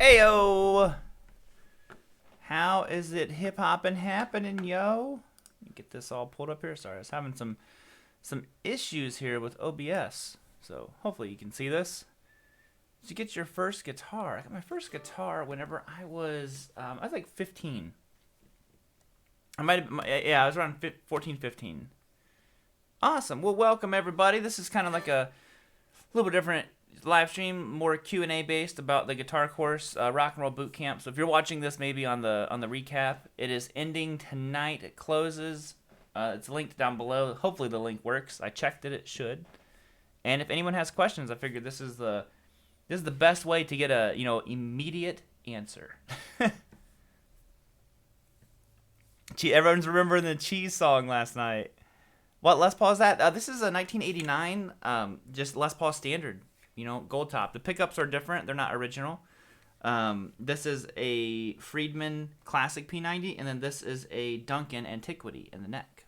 Ayo! How is it hip hopping happening, yo? Let me get this all pulled up here. Sorry, I was having some issues here with OBS. So hopefully you can see this. Did you get your first guitar? I got my first guitar whenever I was like 15. I was around 14, 15. Awesome. Well, welcome everybody. This is kind of like a little bit different live stream, more Q&A based about the guitar course, Rock and Roll Bootcamp. So if you're watching this maybe on the recap, it is ending tonight. It closes. It's linked down below. Hopefully the link works. I checked it. It should. And if anyone has questions, I figured this is the best way to get a immediate answer. Everyone's remembering the Cheese song last night. What Les Paul is that? This is a 1989, just Les Paul standard, gold top. The pickups are different; they're not original. This is a Friedman Classic P90, and then this is a Duncan Antiquity in the neck.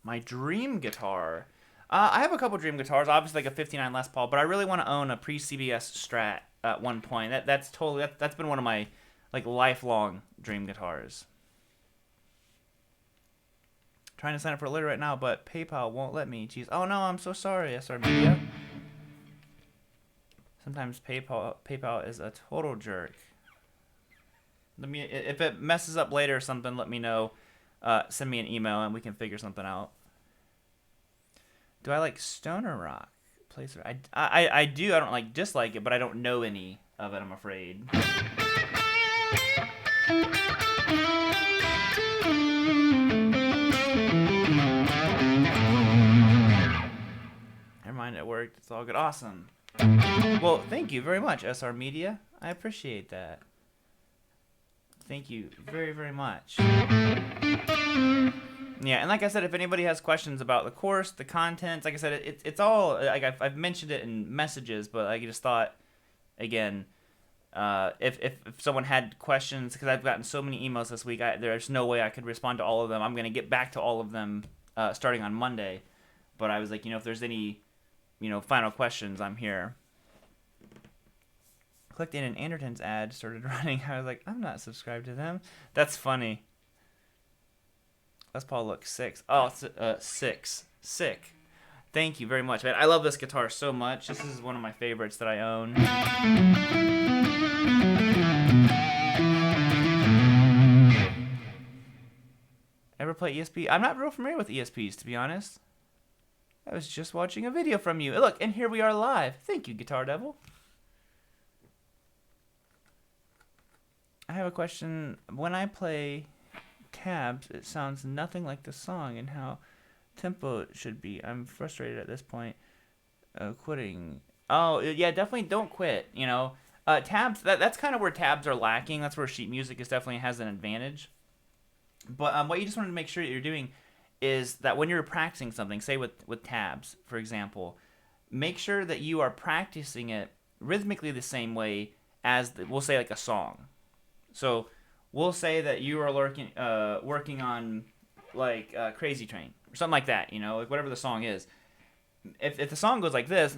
My dream guitar. I have a couple dream guitars, obviously like a 59 Les Paul, but I really want to own a pre-CBS Strat at one point. That's been one of my lifelong dream guitars. Trying to sign up for Litter right now, but PayPal won't let me. Jeez. Oh no, I'm so sorry, SR Media. Sometimes PayPal is a total jerk. If it messes up later or something, let me know. Send me an email and we can figure something out. Do I like stoner rock? I do. I don't dislike it, but I don't know any of it, I'm afraid. Never mind, it worked. It's all good. Awesome. Well, thank you very much, SR Media. I appreciate that. Thank you very, very much. Yeah, and like I said, if anybody has questions about the course, the contents, like I said, it's all, I've mentioned it in messages, but I just thought, again, if someone had questions, because I've gotten so many emails this week, there's no way I could respond to all of them. I'm going to get back to all of them starting on Monday. But I was like, if there's any, final questions, I'm here. Clicked in an Anderton's ad, started running. I was like, I'm not subscribed to them. That's funny. Les Paul looks 6. Oh, it's 6. Sick. Thank you very much, man. I love this guitar so much. This is one of my favorites that I own. Ever play ESP? I'm not real familiar with ESPs, to be honest. I was just watching a video from you. Look, and here we are live. Thank you, Guitar Devil. I have a question. When I play tabs, it sounds nothing like the song and how tempo it should be. I'm frustrated at this point. Quitting. Oh, yeah, definitely don't quit, Tabs, that's kind of where tabs are lacking. That's where sheet music definitely has an advantage. But what you just wanted to make sure that you're doing is that when you're practicing something, say with tabs, for example, make sure that you are practicing it rhythmically the same way as, we'll say, like a song. So we'll say that you are working on, Crazy Train, or something like that, whatever the song is. If the song goes like this,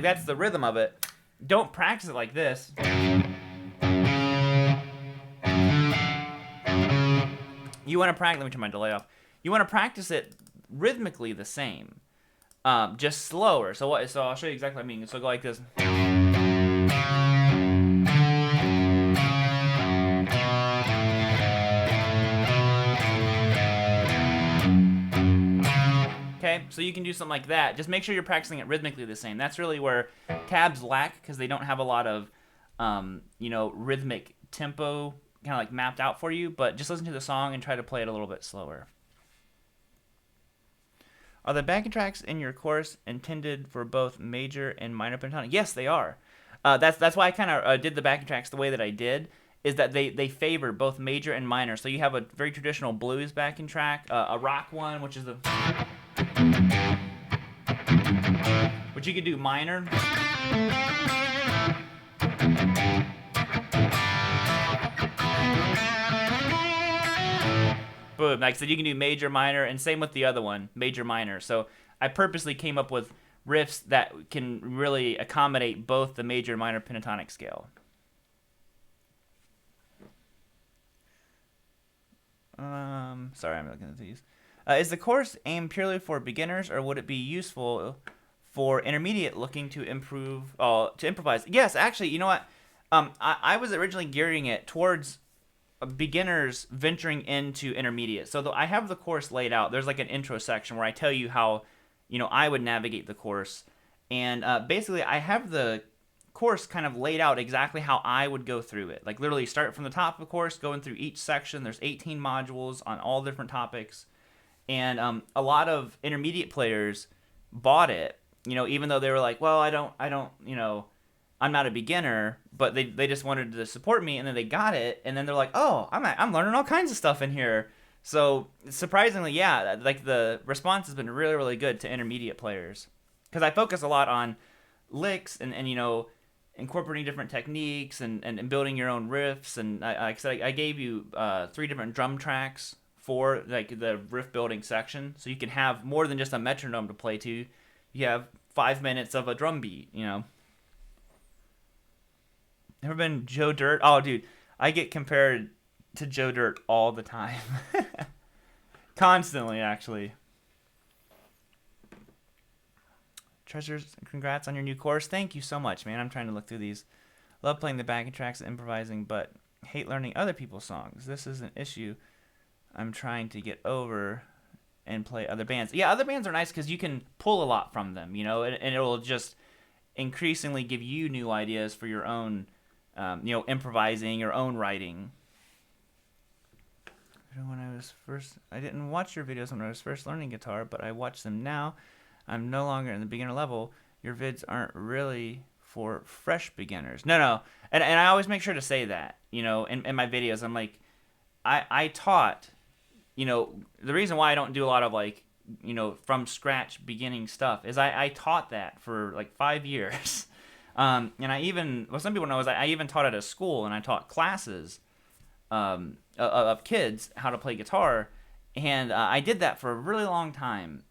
that's the rhythm of it. Don't practice it like this. You want to practice. Let me turn my delay off. You want to practice it rhythmically the same, just slower. So I'll show you exactly what I mean. So go like this. Okay, so you can do something like that. Just make sure you're practicing it rhythmically the same. That's really where tabs lack, because they don't have a lot of, rhythmic tempo kind of mapped out for you. But just listen to the song and try to play it a little bit slower. Are the backing tracks in your course intended for both major and minor pentatonic? Yes, they are. That's why I kind of did the backing tracks the way that I did, is that they favor both major and minor. So you have a very traditional blues backing track, a rock one, which is which you could do minor. Boom. Like I said, you can do major, minor, and same with the other one, major, minor. So I purposely came up with riffs that can really accommodate both the major and minor pentatonic scale. Sorry, I'm looking at these. Is the course aimed purely for beginners, or would it be useful for intermediate looking to improvise? Yes, actually, you know what? I was originally gearing it towards beginners venturing into intermediate. So I have the course laid out. There's like an intro section where I tell you how, I would navigate the course, and basically I have the course kind of laid out exactly how I would go through it. Like literally start from the top of the course, going through each section. There's 18 modules on all different topics, and a lot of intermediate players bought it. Even though they were like, well, I don't, I'm not a beginner, but they just wanted to support me, and then they got it, and then they're like, oh, I'm learning all kinds of stuff in here. So surprisingly, yeah, like the response has been really, really good to intermediate players, because I focus a lot on licks and incorporating different techniques and building your own riffs. And I gave you 3 different drum tracks for like the riff building section, so you can have more than just a metronome to play to. You have 5 minutes of a drum beat. Ever been Joe Dirt? Oh, dude, I get compared to Joe Dirt all the time. Constantly, actually. Treasures, congrats on your new course. Thank you so much, man. I'm trying to look through these. Love playing the backing tracks and improvising, but hate learning other people's songs. This is an issue I'm trying to get over and play other bands. Yeah, other bands are nice because you can pull a lot from them, and it will just increasingly give you new ideas for your own improvising, your own writing. I didn't watch your videos when I was first learning guitar, but I watch them now. I'm no longer in the beginner level. Your vids aren't really for fresh beginners. No. And I always make sure to say that, in my videos. I'm like, I taught, the reason why I don't do a lot of like, from scratch beginning stuff is I taught that for like 5 years. And some people know I even taught at a school, and I taught classes of kids how to play guitar. And I did that for a really long time,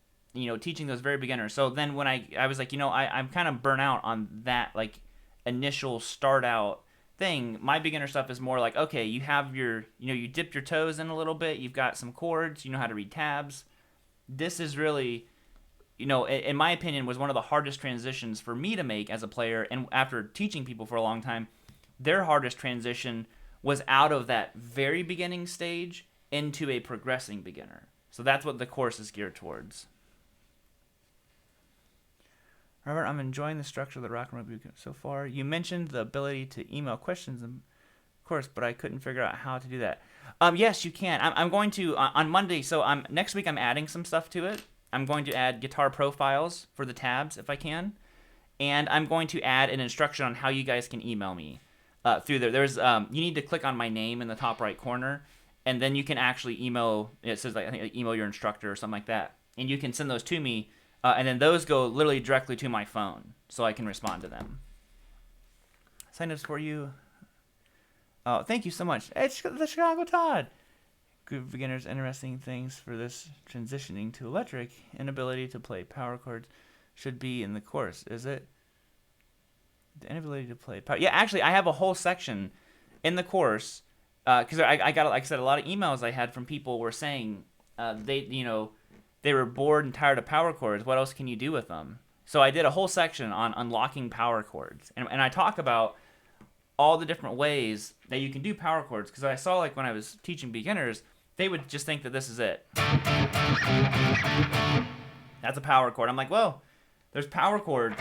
teaching those very beginners. So then when I was like, I'm kind of burnt out on that, like, initial start out thing. My beginner stuff is more like, okay, you have your, you dip your toes in a little bit. You've got some chords. You know how to read tabs. This is really, in my opinion, was one of the hardest transitions for me to make as a player. And after teaching people for a long time, their hardest transition was out of that very beginning stage into a progressing beginner. So that's what the course is geared towards. Robert, I'm enjoying the structure of the Rock and Roll Bootcamp so far. You mentioned the ability to email questions, of course, but I couldn't figure out how to do that. Yes, you can. I'm going to, on Monday, so next week I'm adding some stuff to it. I'm going to add guitar profiles for the tabs if I can. And I'm going to add an instruction on how you guys can email me through there. There's you need to click on my name in the top right corner, and then you can actually email, it says like, I think email your instructor or something like that. And you can send those to me. And then those go literally directly to my phone, so I can respond to them. Sign-ups for you. Oh, thank you so much. It's the Chicago Todd. Group of beginners, interesting things for this transitioning to electric. Inability to play power chords should be in the course, is it? The inability to play power. Yeah, actually, I have a whole section in the course because I got, like I said, a lot of emails I had from people were saying they were bored and tired of power chords. What else can you do with them? So I did a whole section on unlocking power chords. And I talk about all the different ways that you can do power chords. Because I saw, like, when I was teaching beginners, they would just think that this is it. That's a power chord. I'm like, well, there's power chords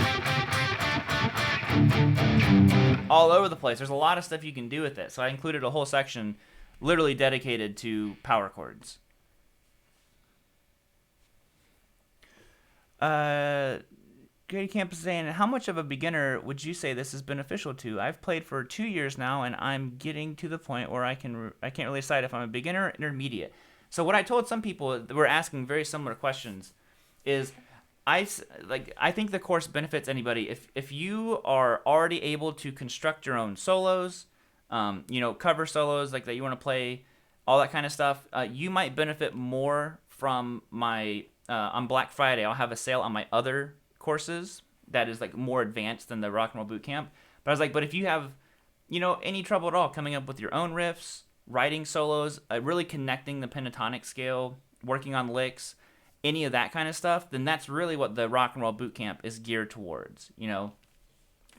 all over the place. There's a lot of stuff you can do with it. So I included a whole section literally dedicated to power chords. Grady Camp is saying, how much of a beginner would you say this is beneficial to? I've played for 2 years now, and I'm getting to the point where I can't really decide if I'm a beginner or intermediate. So what I told some people that were asking very similar questions is, I think the course benefits anybody if you are already able to construct your own solos, cover solos like that you want to play, all that kind of stuff. You might benefit more from my on Black Friday, I'll have a sale on my other courses that is like more advanced than the Rock and Roll Bootcamp. But I was like, but if you have, any trouble at all coming up with your own riffs, writing solos, really connecting the pentatonic scale, working on licks, any of that kind of stuff, then that's really what the Rock and Roll Bootcamp is geared towards.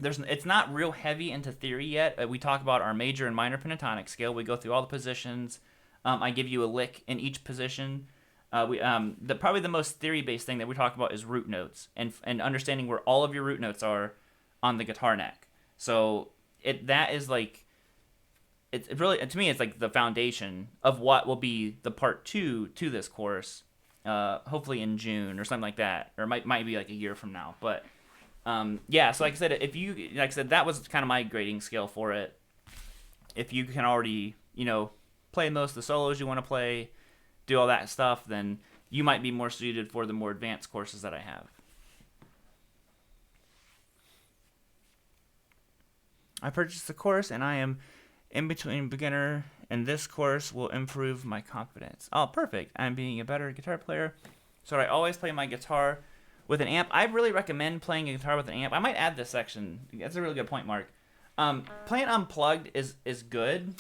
It's not real heavy into theory yet. We talk about our major and minor pentatonic scale. We go through all the positions. I give you a lick in each position. Probably the most theory-based thing that we talk about is root notes and understanding where all of your root notes are on the guitar neck. So that is like, it's really, to me, it's like the foundation of what will be the part 2 to this course. Hopefully in June or something like that, or might be like a year from now. But yeah, so like I said, that was kind of my grading scale for it. If you can already, play most of the solos you want to play, do all that stuff, then you might be more suited for the more advanced courses that I have. I purchased the course and I am in between beginner, and this course will improve my confidence. Oh, perfect. I'm being a better guitar player. So I always play my guitar with an amp. I really recommend playing a guitar with an amp. I might add this section. That's a really good point, Mark. Playing unplugged is good.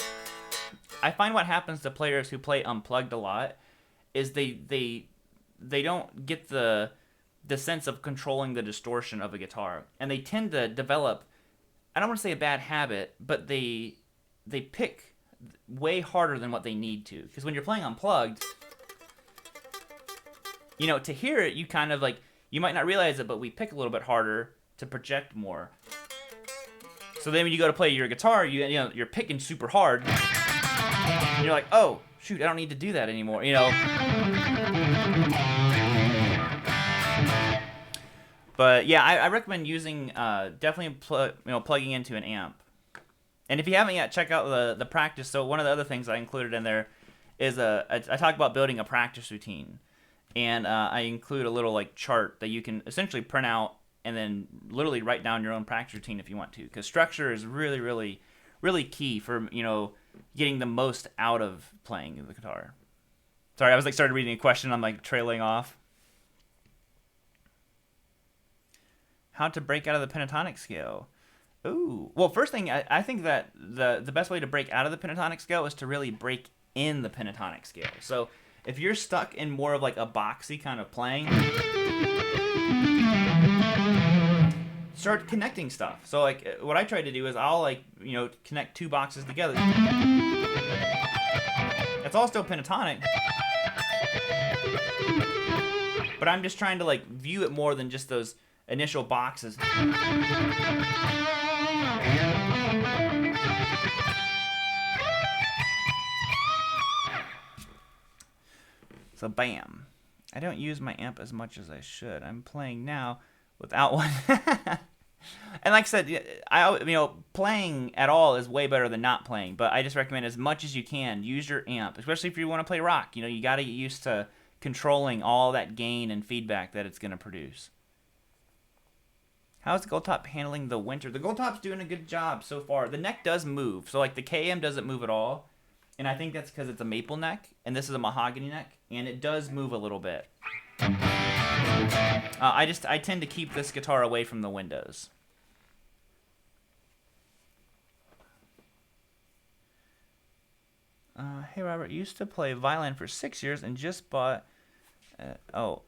I find what happens to players who play unplugged a lot is they don't get the sense of controlling the distortion of a guitar, and they tend to develop, I don't want to say a bad habit, but they pick way harder than what they need to. Because when you're playing unplugged, to hear it, you kind of like, you might not realize it, but we pick a little bit harder to project more. So then when you go to play your guitar, you're picking super hard, and you're like, oh shoot, I don't need to do that anymore. But yeah, I recommend using definitely plugging into an amp. And if you haven't yet, check out the practice. So one of the other things I included in there is I talk about building a practice routine, and I include a little like chart that you can essentially print out and then literally write down your own practice routine if you want to, because structure is really, really, really key for getting the most out of playing the guitar. Sorry, I was started reading a question. I'm trailing off. How to break out of the pentatonic scale? Ooh. Well, first thing, I think that the best way to break out of the pentatonic scale is to really break in the pentatonic scale. So if you're stuck in more of like a boxy kind of playing, start connecting stuff. So what I try to do is I'll connect 2 boxes together. It's all still pentatonic, but I'm just trying to view it more than just those initial boxes. So bam. I don't use my amp as much as I should. I'm playing now without one. And like I said, playing at all is way better than not playing. But I just recommend as much as you can, use your amp, especially if you want to play rock. You got to get used to controlling all that gain and feedback that it's going to produce. How's the Gold Top handling the winter? The Gold Top's doing a good job so far. The neck does move. So the KM doesn't move at all. And I think that's because it's a maple neck, and this is a mahogany neck, and it does move a little bit. I tend to keep this guitar away from the windows. Hey Robert, used to play violin for 6 years and just bought. Hold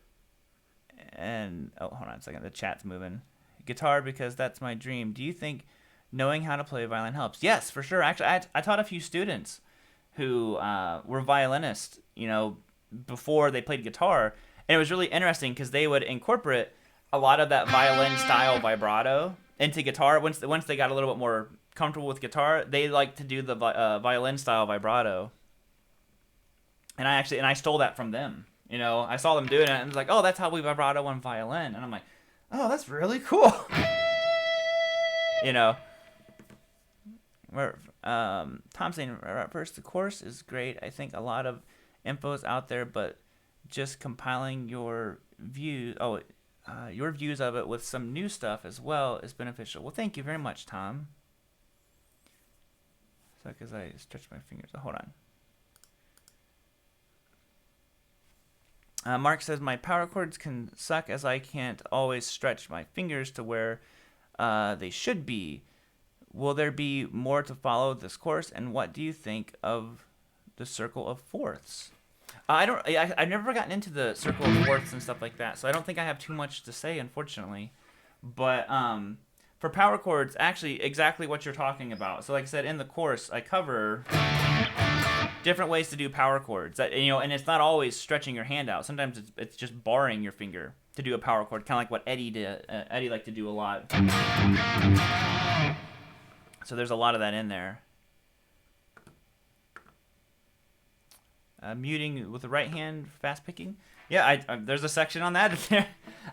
on a second. The chat's moving. Guitar because that's my dream. Do you think knowing how to play violin helps? Yes, for sure. Actually, I taught a few students who were violinists, before they played guitar, and it was really interesting because they would incorporate a lot of that violin style vibrato into guitar. Once they got a little bit more comfortable with guitar, they like to do the violin style vibrato, and I stole that from them. I saw them doing it, and it was like, oh, that's how we vibrato on violin, and I'm like, oh, that's really cool. Tom saying, first, the course is great. I think a lot of info is out there, but just compiling your views of it with some new stuff as well is beneficial. Well, thank you very much, Tom. So, because I stretched my fingers. Hold on. Mark says, my power chords can suck as I can't always stretch my fingers to where they should be. Will there be more to follow this course? And what do you think of the circle of fourths? I've never gotten into the circle of fourths and stuff like that, so I don't think I have too much to say, unfortunately. But for power chords, actually, exactly what you're talking about. So like I said, in the course, I cover different ways to do power chords. And it's not always stretching your hand out. Sometimes it's just barring your finger to do a power chord, kind of like what Eddie did. Eddie liked to do a lot. So there's a lot of that in there. Muting with the right hand, fast picking. Yeah, there's a section on that.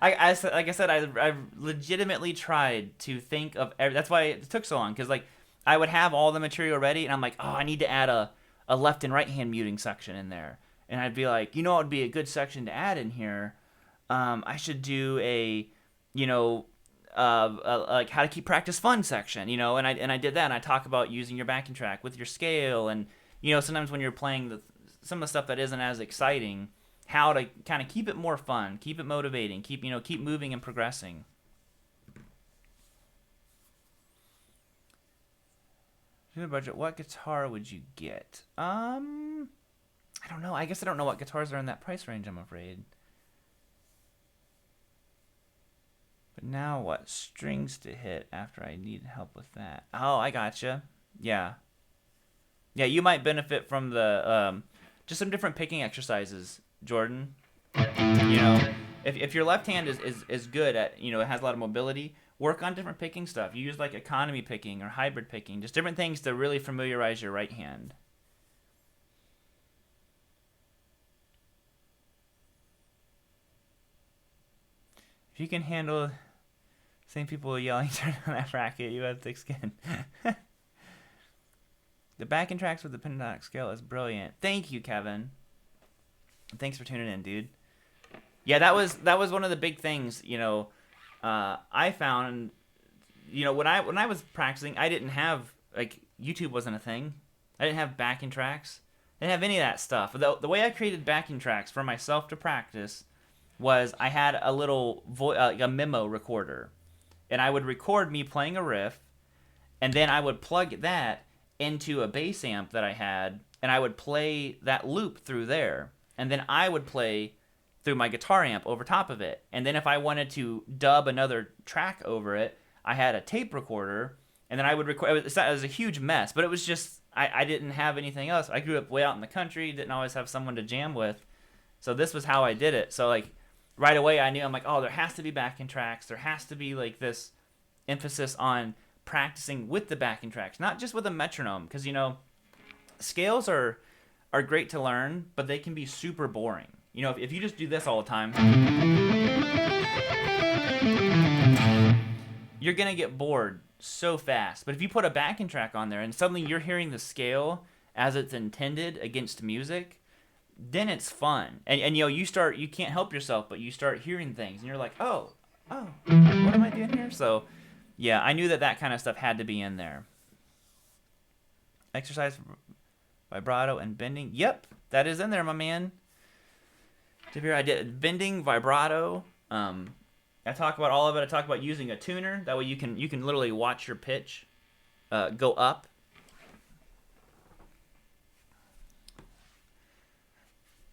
Like I said, I legitimately tried to think of that's why it took so long, because like I would have all the material ready, and I'm like, oh, I need to add a left and right hand muting section in there, and I'd be like, it would be a good section to add in here. I should do a, like how to keep practice fun section, and I did that, and I talk about using your backing track with your scale, and sometimes when you're playing some of the stuff that isn't as exciting, how to kind of keep it more fun, keep it motivating, keep moving and progressing. Budget, what guitar would you get? I don't know. I guess I don't know what guitars are in that price range, I'm afraid. But now what? Strings to hit after I need help with that. Oh, I gotcha. Yeah. Yeah, you might benefit from the just some different picking exercises, Jordan. If your left hand is good at, it has a lot of mobility, work on different picking stuff. You use like economy picking or hybrid picking, just different things to really familiarize your right hand. If you can handle same people yelling turn on that bracket, you have thick skin. The backing tracks with the pentatonic scale is brilliant. Thank you, Kevin. Thanks for tuning in, dude. Yeah, that was one of the big things, I found, when I was practicing, I didn't have, like, YouTube wasn't a thing. I didn't have backing tracks. I didn't have any of that stuff. The way I created backing tracks for myself to practice was I had a little like a memo recorder, and I would record me playing a riff, and then I would plug that into a bass amp that I had, and I would play that loop through there, and then I would play through my guitar amp over top of it. And then if I wanted to dub another track over it, I had a tape recorder, and then I would record. It was a huge mess, but it was just I didn't have anything else. I grew up way out in the country, didn't always have someone to jam with, so this was how I did it. So like right away I knew, I'm like, oh, there has to be backing tracks. There has to be like this emphasis on practicing with the backing tracks, not just with a metronome, because scales are great to learn, but they can be super boring. If you just do this all the time, you're gonna get bored so fast. But if you put a backing track on there and suddenly you're hearing the scale as it's intended against music, then it's fun. And you can't help yourself, but you start hearing things, and you're like, oh, what am I doing here? So yeah, I knew that kind of stuff had to be in there. Exercise, vibrato, and bending. Yep, that is in there, my man. I did bending, vibrato. I talk about all of it. I talk about using a tuner. That way you can literally watch your pitch go up.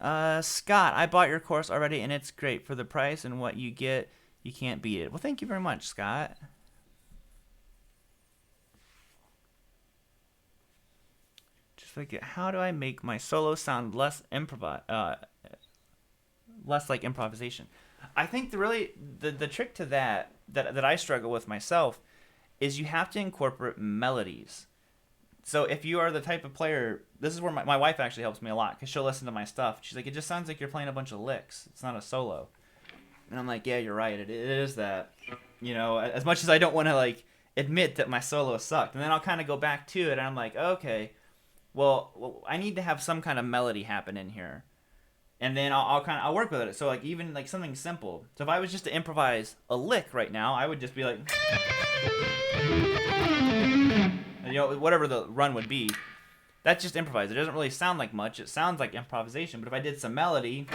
Scott, I bought your course already, and it's great for the price and what you get. You can't beat it. Well, thank you very much, Scott. How do I make my solo sound less like improvisation? I think the trick to that I struggle with myself is you have to incorporate melodies. So if you are the type of player, this is where my wife actually helps me a lot, because she'll listen to my stuff. She's like, it just sounds like you're playing a bunch of licks. It's not a solo. And I'm like, yeah, you're right. It is that. As much as I don't want to like admit that my solo sucked, and then I'll kind of go back to it, and I'm like, okay, well, I need to have some kind of melody happen in here, and then I'll work with it. So like even like something simple. So if I was just to improvise a lick right now, I would just be like, whatever the run would be. That's just improvised. It doesn't really sound like much. It sounds like improvisation. But if I did some melody,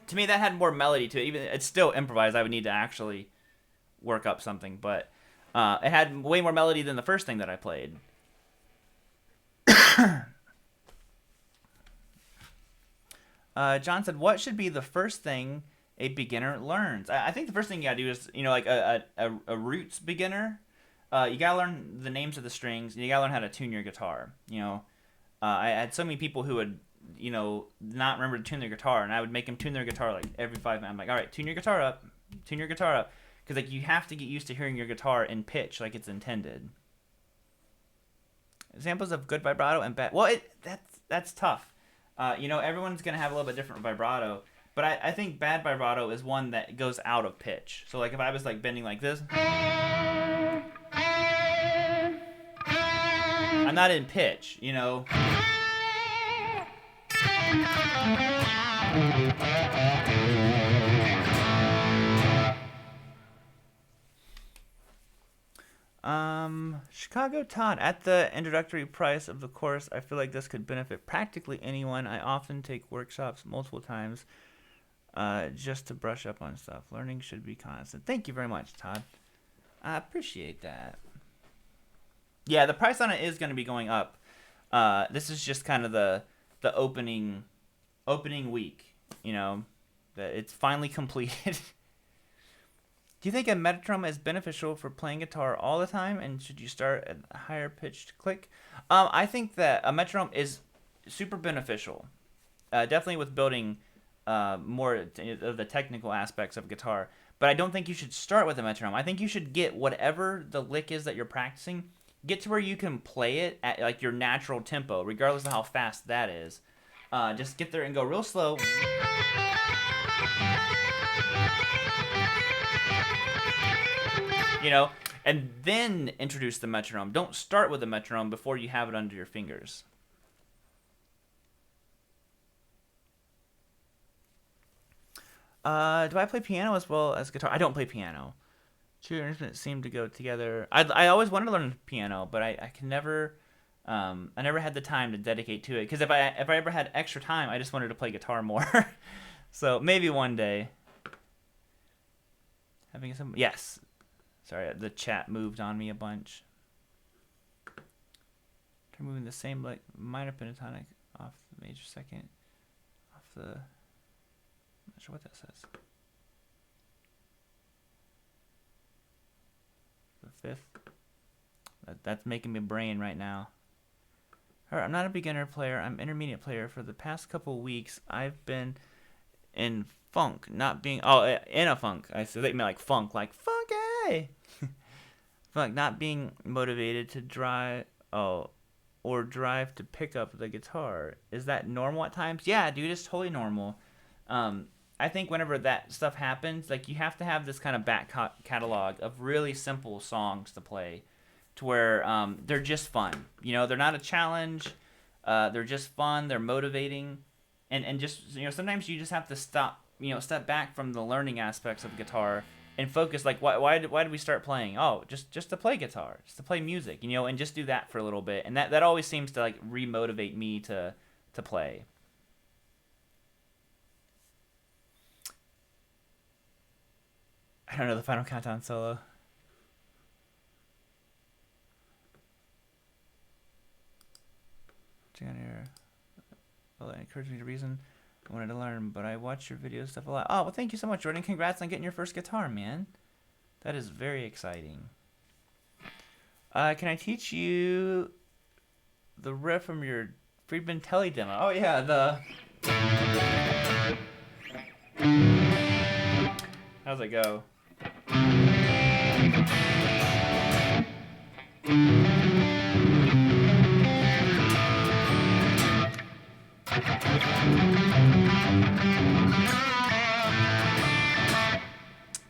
To me, that had more melody to it. Even it's still improvised. I would need to actually work up something, but it had way more melody than the first thing that I played. John said, "What should be the first thing a beginner learns?" I think the first thing you gotta do is, like a roots beginner. You gotta learn the names of the strings, and you gotta learn how to tune your guitar. I had so many people who would, not remember to tune their guitar, and I would make them tune their guitar like every 5 minutes. I'm like, all right, tune your guitar up, because like you have to get used to hearing your guitar in pitch like it's intended. Examples of good vibrato and bad. Well, that's tough. Everyone's gonna have a little bit different vibrato, but I think bad vibrato is one that goes out of pitch. So like if I was like bending like this, I'm not in pitch, Chicago Todd, at the introductory price of the course, I feel like this could benefit practically anyone. I often take workshops multiple times just to brush up on stuff. Learning should be constant. Thank you very much, Todd. I appreciate that. Yeah, the price on it is going to be going up. This is just kind of the opening week, that it's finally completed. Do you think a metronome is beneficial for playing guitar all the time, and should you start at a higher pitched click? I think that a metronome is super beneficial, definitely with building more of the technical aspects of guitar. But I don't think you should start with a metronome. I think you should get whatever the lick is that you're practicing, get to where you can play it at like your natural tempo, regardless of how fast that is. Just get there and go real slow. And then introduce the metronome. Don't start with the metronome before you have it under your fingers. Do I play piano as well as guitar? I don't play piano. Two instruments seem to go together. I always wanted to learn piano, but I can never. I never had the time to dedicate to it, because if I ever had extra time, I just wanted to play guitar more. So maybe one day. Having some yes. Sorry, the chat moved on me a bunch. Try moving the same like minor pentatonic off the major second, off the. I'm not sure what that says. The fifth. That's making me brain right now. Alright, I'm not a beginner player. I'm intermediate player. For the past couple weeks, I've been in funk, not being in a funk. I said they meant like funky. Funk, not being motivated to drive to pick up the guitar. Is that normal at times? Yeah, dude, it's totally normal. I think whenever that stuff happens, like you have to have this kind of back catalog of really simple songs to play, to where they're just fun. They're not a challenge. They're just fun. They're motivating, and just sometimes you just have to step back from the learning aspects of guitar and focus. Like why did we start playing? Oh, just to play guitar, just to play music, and just do that for a little bit, and that always seems to like remotivate me to play. I don't know the Final Countdown solo. Well, it encouraged me to reason. I wanted to learn, but I watch your video stuff a lot. Oh, well, thank you so much, Jordan. Congrats on getting your first guitar, man. That is very exciting. Can I teach you the riff from your Friedman Telly demo? Oh, yeah, how's it go?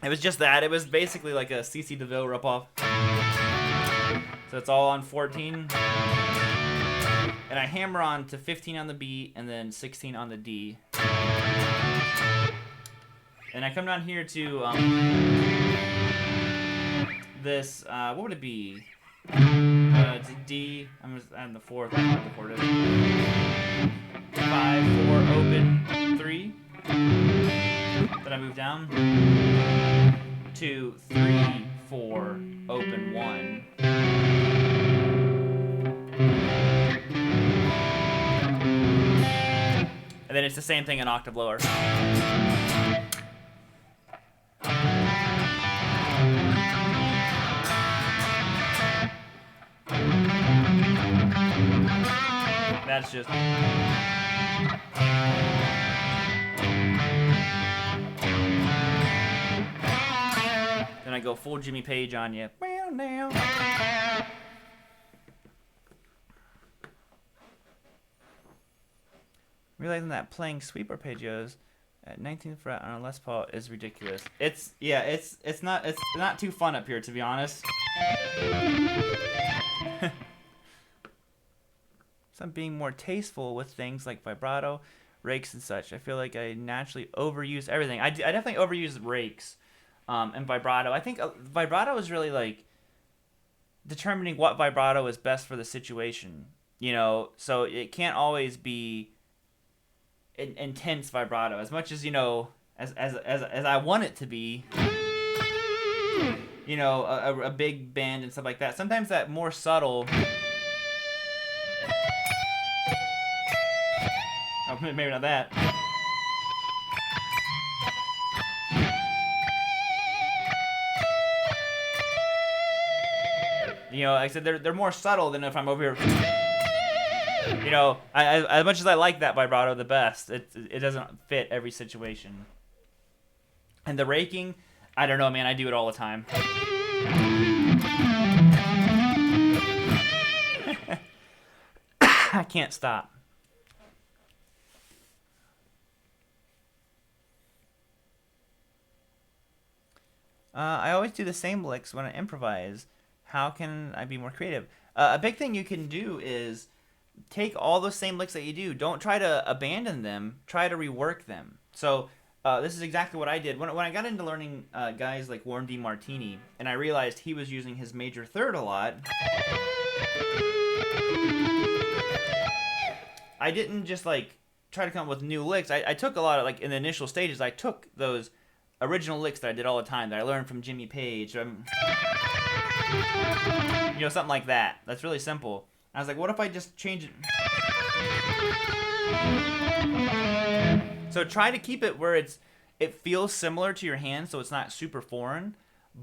It was just that. It was basically like a C.C. DeVille ripoff. So it's all on 14. And I hammer on to 15 on the B and then 16 on the D. And I come down here to this, what would it be? It's a D. I'm just adding the fourth. I don't know what the chord is. 5, 4, open, 3. Then I move down to 3, 4, open, 1. And then it's the same thing an octave lower. That's just... Then I go full Jimmy Page on you. Well, now. Realizing that playing sweep arpeggios at 19th fret on a Les Paul is ridiculous. It's not too fun up here, to be honest. So I'm being more tasteful with things like vibrato, rakes, and such. I feel like I naturally overuse everything. I definitely overuse rakes and vibrato. I think vibrato is really like determining what vibrato is best for the situation. You know, so it can't always be intense vibrato as much as, you know, as I want it to be. You know, a big band and stuff like that. Sometimes that more subtle. Oh, maybe not that. You know, like I said, they're more subtle than if I'm over here. You know, as much as I like that vibrato the best, it doesn't fit every situation. And the raking, I don't know, man. I do it all the time. I can't stop. I always do the same licks when I improvise. How can I be more creative? A big thing you can do is take all those same licks that you do. Don't try to abandon them. Try to rework them. So this is exactly what I did. When I got into learning guys like Warren D. Martini, and I realized he was using his major third a lot, I didn't just like try to come up with new licks. I took a lot of, like, in the initial stages, I took those original licks that I did all the time that I learned from Jimmy Page. You know, something like that. That's really simple. I was like, what if I just change it? So try to keep it where it feels similar to your hand, so it's not super foreign,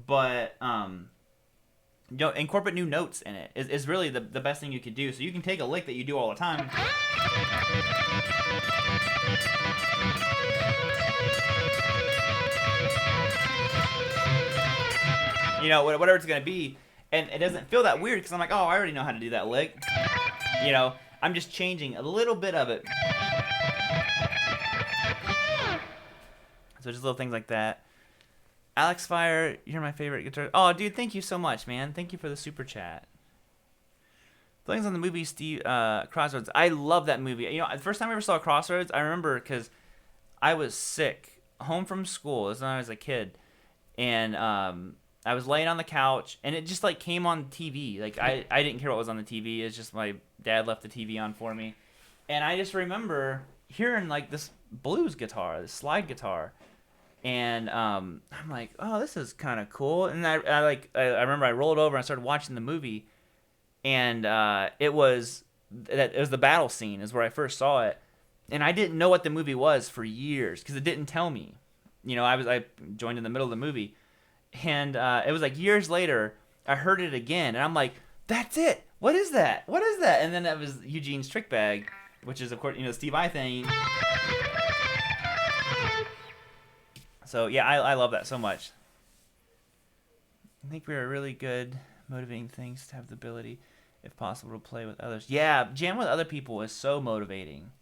but you know, incorporate new notes in it is really the best thing you could do. So you can take a lick that you do all the time. You know, whatever it's going to be, and it doesn't feel that weird because I'm like, oh, I already know how to do that lick. You know, I'm just changing a little bit of it. So just little things like that. Alex Fire, you're my favorite guitar. Oh, dude, thank you so much, man. Thank you for the super chat. Things on the movie Crossroads. I love that movie. You know, the first time I ever saw Crossroads, I remember because I was sick, home from school. This was when I was a kid, and I was laying on the couch, and it just like came on TV. Like I didn't care what was on the TV. It's just my dad left the TV on for me, and I just remember hearing like this blues guitar, this slide guitar, and I'm like, oh, this is kind of cool. And I remember I rolled over and I started watching the movie, and it was the battle scene is where I first saw it, and I didn't know what the movie was for years because it didn't tell me. You know, I joined in the middle of the movie. And it was like years later, I heard it again, and I'm like, "That's it! What is that? What is that?" And then that was Eugene's Trick Bag, which is, of course, you know, the Steve Vai thing. So yeah, I love that so much. I think we are really good motivating things to have the ability, if possible, to play with others. Yeah, jam with other people is so motivating.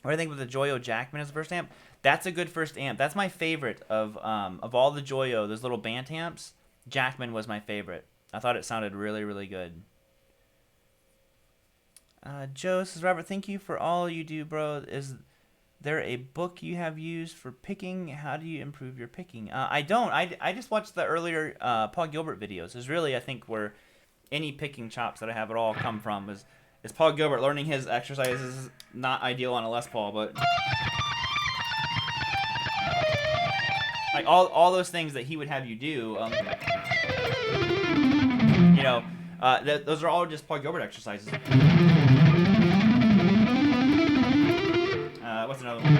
What do you think of the Joyo Jackman as the first amp? That's a good first amp. That's my favorite of all the Joyo, those little band amps. Jackman was my favorite. I thought it sounded really, really good. Joe says, Robert, thank you for all you do, bro. Is there a book you have used for picking? How do you improve your picking? I don't. I just watched the earlier Paul Gilbert videos. Is really, I think, where any picking chops that I have at all come from is Paul Gilbert. Learning his exercises is not ideal on a Les Paul, but like all those things that he would have you do, those are all just Paul Gilbert exercises. What's another one?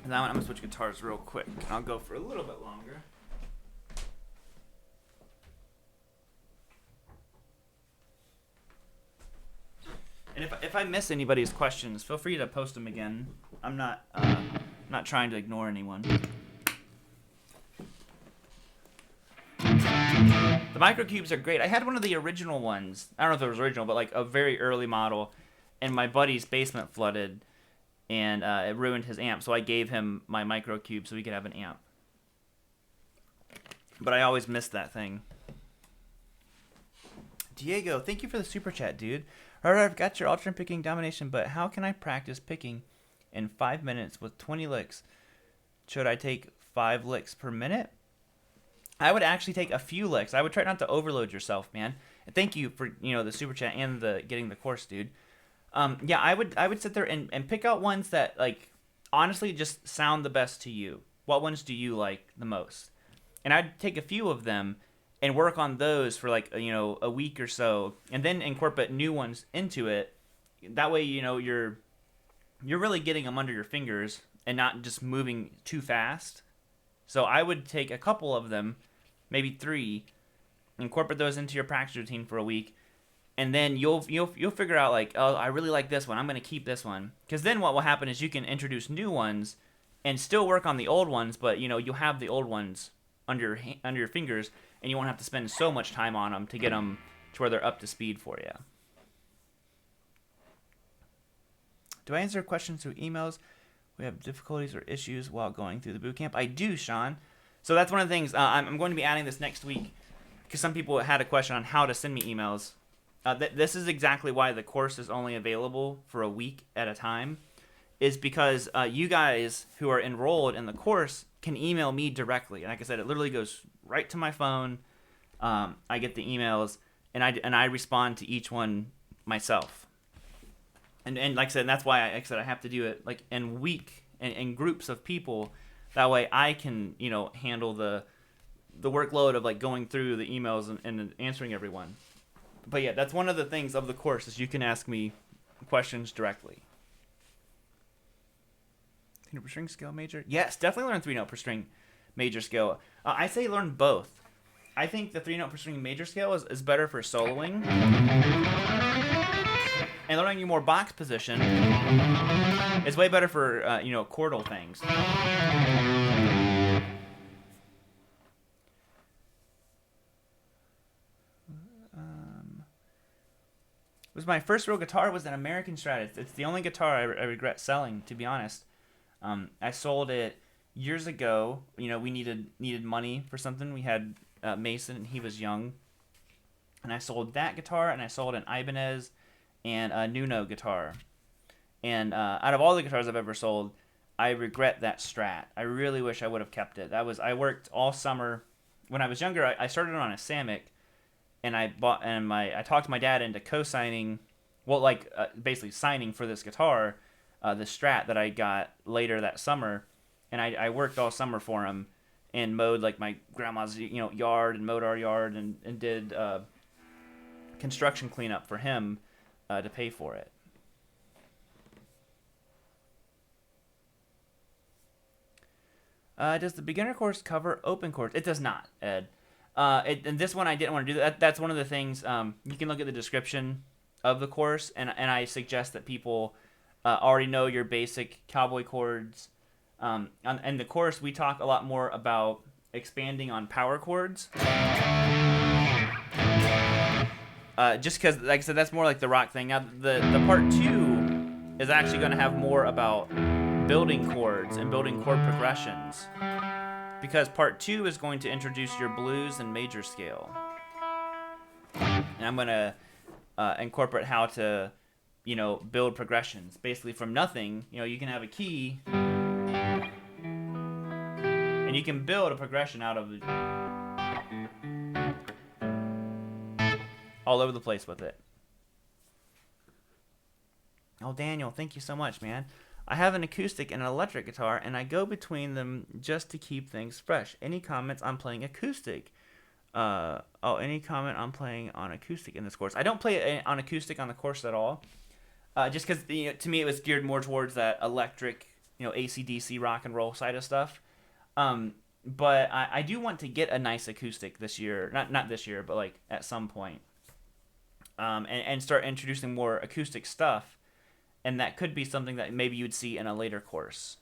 Now I'm gonna switch guitars real quick. I'll go for a little bit longer. And if I miss anybody's questions, feel free to post them again. I'm not trying to ignore anyone. The microcubes are great. I had one of the original ones. I don't know if it was original, but like a very early model. And my buddy's basement flooded, and it ruined his amp. So I gave him my microcube so he could have an amp. But I always missed that thing. Diego, thank you for the super chat, dude. Alright, I've got your alternate picking domination, but how can I practice picking in 5 minutes with 20 licks? Should I take 5 licks per minute? I would actually take a few licks. I would try not to overload yourself, man. And thank you for the super chat and the getting the course, dude. Yeah, I would sit there and pick out ones that like honestly just sound the best to you. What ones do you like the most? And I'd take a few of them and work on those for like a week or so, and then incorporate new ones into it. That way, you're really getting them under your fingers and not just moving too fast. So I would take a couple of them, maybe 3, incorporate those into your practice routine for a week, and then you'll figure out like, oh, I really like this one. I'm going to keep this one. Because then what will happen is you can introduce new ones and still work on the old ones, but you'll have the old ones under your fingers, and you won't have to spend so much time on them to get them to where they're up to speed for you. Do I answer questions through emails? We have difficulties or issues while going through the boot camp. I do, Sean. So that's one of the things. I'm going to be adding this next week because some people had a question on how to send me emails. This is exactly why the course is only available for a week at a time, is because you guys who are enrolled in the course can email me directly. And like I said, it literally goes right to my phone. I get the emails, and I respond to each one myself. And like I said, that's why I have to do it like in groups of people. That way I can handle the workload of like going through the emails and answering everyone. But yeah, that's one of the things of the course is you can ask me questions directly. 3-note per string scale major? Yes, definitely learn 3-note per string major scale. I say learn both. I think the 3-note per string major scale is better for soloing. And learning your more box position is way better for chordal things. Was my first real guitar was an American Strat. It's the only guitar I regret selling, to be honest. I sold it years ago. We needed money for something. We had Mason, and he was young, and I sold that guitar, and I sold an Ibanez and a Nuno guitar. And out of all the guitars I've ever sold, I regret that Strat. I really wish I would have kept it. I worked all summer. When I was younger, I started on a Samick, and I talked to my dad into co-signing, basically signing for this guitar, the Strat that I got later that summer. And I worked all summer for him and mowed like my grandma's yard and mowed our yard and did construction cleanup for him to pay for it. Does the beginner course cover open chords? It does not, Ed. And this one I didn't want to do that. That's one of the things. You can look at the description of the course, and I suggest that people already know your basic cowboy chords. In the course, we talk a lot more about expanding on power chords. just because, like I said, that's more like the rock thing. Now, the part 2 is actually going to have more about building chords and building chord progressions, because part 2 is going to introduce your blues and major scale, and I'm going to incorporate how to, build progressions. Basically, from nothing, you can have a key, and you can build a progression out of all over the place with it. Oh, Daniel, thank you so much, man. I have an acoustic and an electric guitar, and I go between them just to keep things fresh. Any comments on playing acoustic? Any comment on playing on acoustic in this course? I don't play on acoustic on the course at all, just because to me it was geared more towards that electric, AC/DC rock and roll side of stuff. But I do want to get a nice acoustic this year. Not this year, but like at some point. And start introducing more acoustic stuff, and that could be something that maybe you'd see in a later course.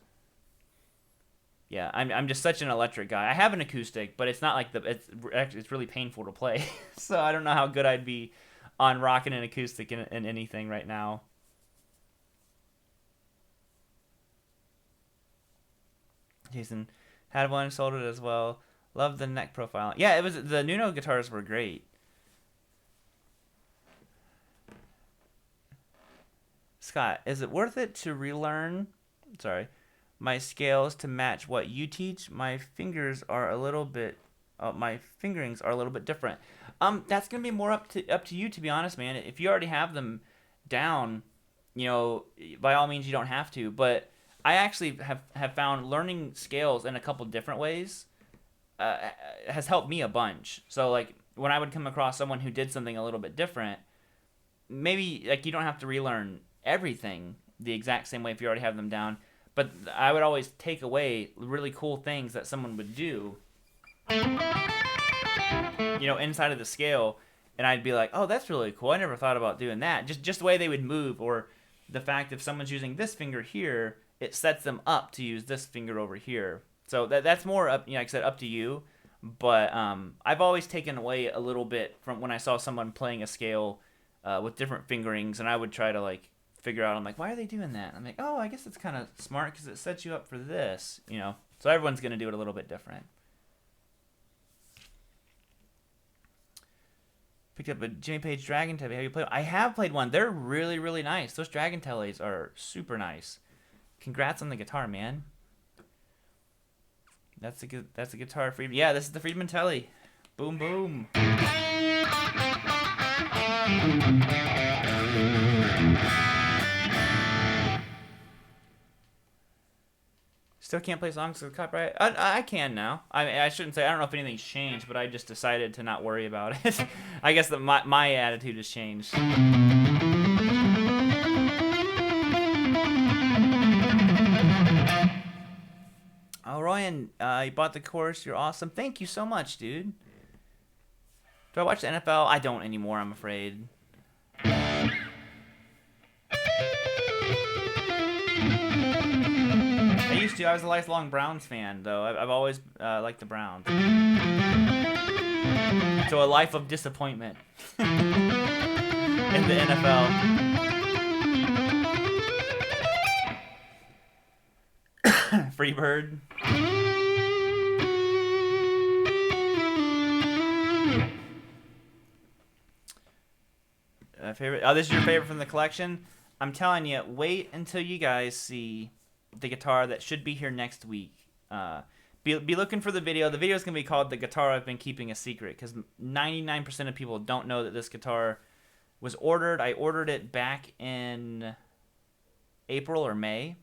Yeah, I'm just such an electric guy. I have an acoustic, but it's not like it's really painful to play. So I don't know how good I'd be on rocking an acoustic in anything right now. Jason had one, sold it as well. Love the neck profile. Yeah, the Nuno guitars were great. Scott, is it worth it to relearn my scales to match what you teach? My fingerings are a little bit different. That's gonna be more up to you, to be honest, man. If you already have them down, by all means you don't have to. But I actually have found learning scales in a couple different ways has helped me a bunch. So like when I would come across someone who did something a little bit different, maybe like you don't have to relearn everything the exact same way if you already have them down, but I would always take away really cool things that someone would do, inside of the scale, and I'd be like, oh, that's really cool. I never thought about doing that. Just the way they would move, or the fact if someone's using this finger here, it sets them up to use this finger over here. So that's more up, like I said, up to you. But I've always taken away a little bit from when I saw someone playing a scale with different fingerings, and I would try to like figure out, I'm like, why are they doing that? I'm like, oh, I guess it's kind of smart because it sets you up for this, So everyone's going to do it a little bit different. Picked up a Jimmy Page Dragon Telly. Have you played? I have played one. They're really, really nice. Those Dragon Tellys are super nice. Congrats on the guitar, man. That's a guitar Friedman. Yeah, this is the Friedman Telly. Boom, boom. Still can't play songs with copyright? I can now. I shouldn't say. I don't know if anything's changed, but I just decided to not worry about it. I guess that my attitude has changed. Oh, Ryan, you bought the course. You're awesome. Thank you so much, dude. Do I watch the NFL? I don't anymore, I'm afraid. I used to. I was a lifelong Browns fan, though. I've always liked the Browns. So a life of disappointment in the NFL. Freebird. Favorite? Oh, this is your favorite from the collection? I'm telling you, wait until you guys see the guitar that should be here next week. Be looking for the video. The video is going to be called The Guitar I've Been Keeping a Secret, because 99% of people don't know that this guitar was ordered. I ordered it back in April or May.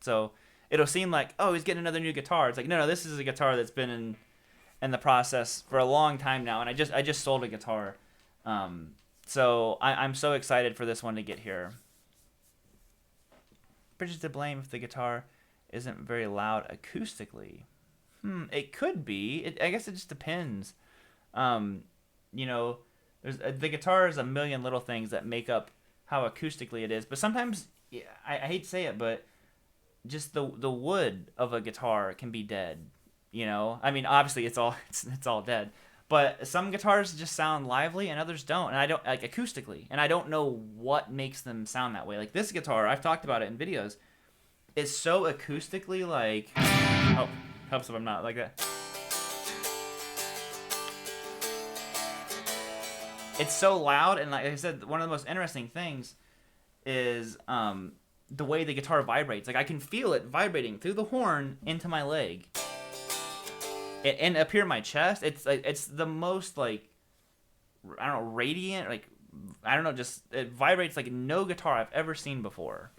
So it'll seem like, oh, he's getting another new guitar. It's like, no, this is a guitar that's been in the process for a long time now, and I just sold a guitar. So I'm so excited for this one to get here. Bridges to blame if the guitar isn't very loud acoustically. It could be. I guess it just depends. The guitar is a million little things that make up how acoustically it is. But sometimes, I hate to say it, but just the wood of a guitar can be dead. I mean, obviously it's all dead. But some guitars just sound lively and others don't, and I don't like acoustically, and I don't know what makes them sound that way. Like this guitar, I've talked about it in videos, is so acoustically like, oh, helps if I'm not like that. It's so loud, and like I said, one of the most interesting things is the way the guitar vibrates. Like I can feel it vibrating through the horn into my leg. And up here in my chest, it's the most like, I don't know, radiant, like, I don't know, just it vibrates like no guitar I've ever seen before.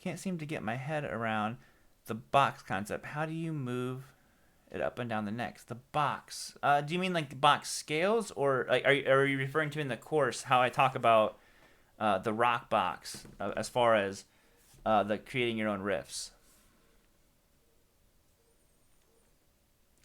Can't seem to get my head around the box concept. How do you move it up and down the necks? The box. Do you mean like the box scales, or like are you referring to in the course how I talk about the rock box as far as the creating your own riffs?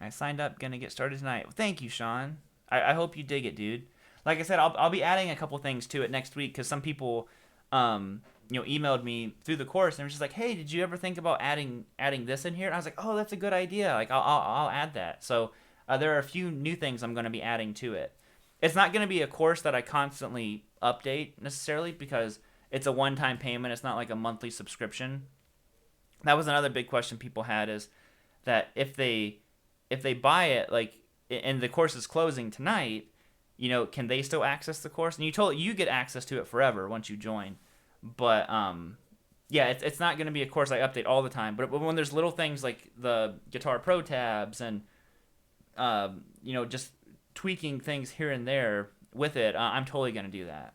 I signed up, gonna get started tonight. Well, thank you, Sean. I hope you dig it, dude. Like I said, I'll be adding a couple things to it next week because some people, emailed me through the course and was just like, "Hey, did you ever think about adding this in here?" And I was like, "Oh, that's a good idea. Like, I'll add that." So there are a few new things I'm gonna be adding to it. It's not gonna be a course that I constantly update necessarily because it's a one-time payment. It's not like a monthly subscription. That was another big question people had, is that if they buy it, like, and the course is closing tonight, can they still access the course? And you get access to it forever once you join. But, yeah, it's not going to be a course I update all the time. But when there's little things like the Guitar Pro tabs and, just tweaking things here and there with it, I'm totally going to do that.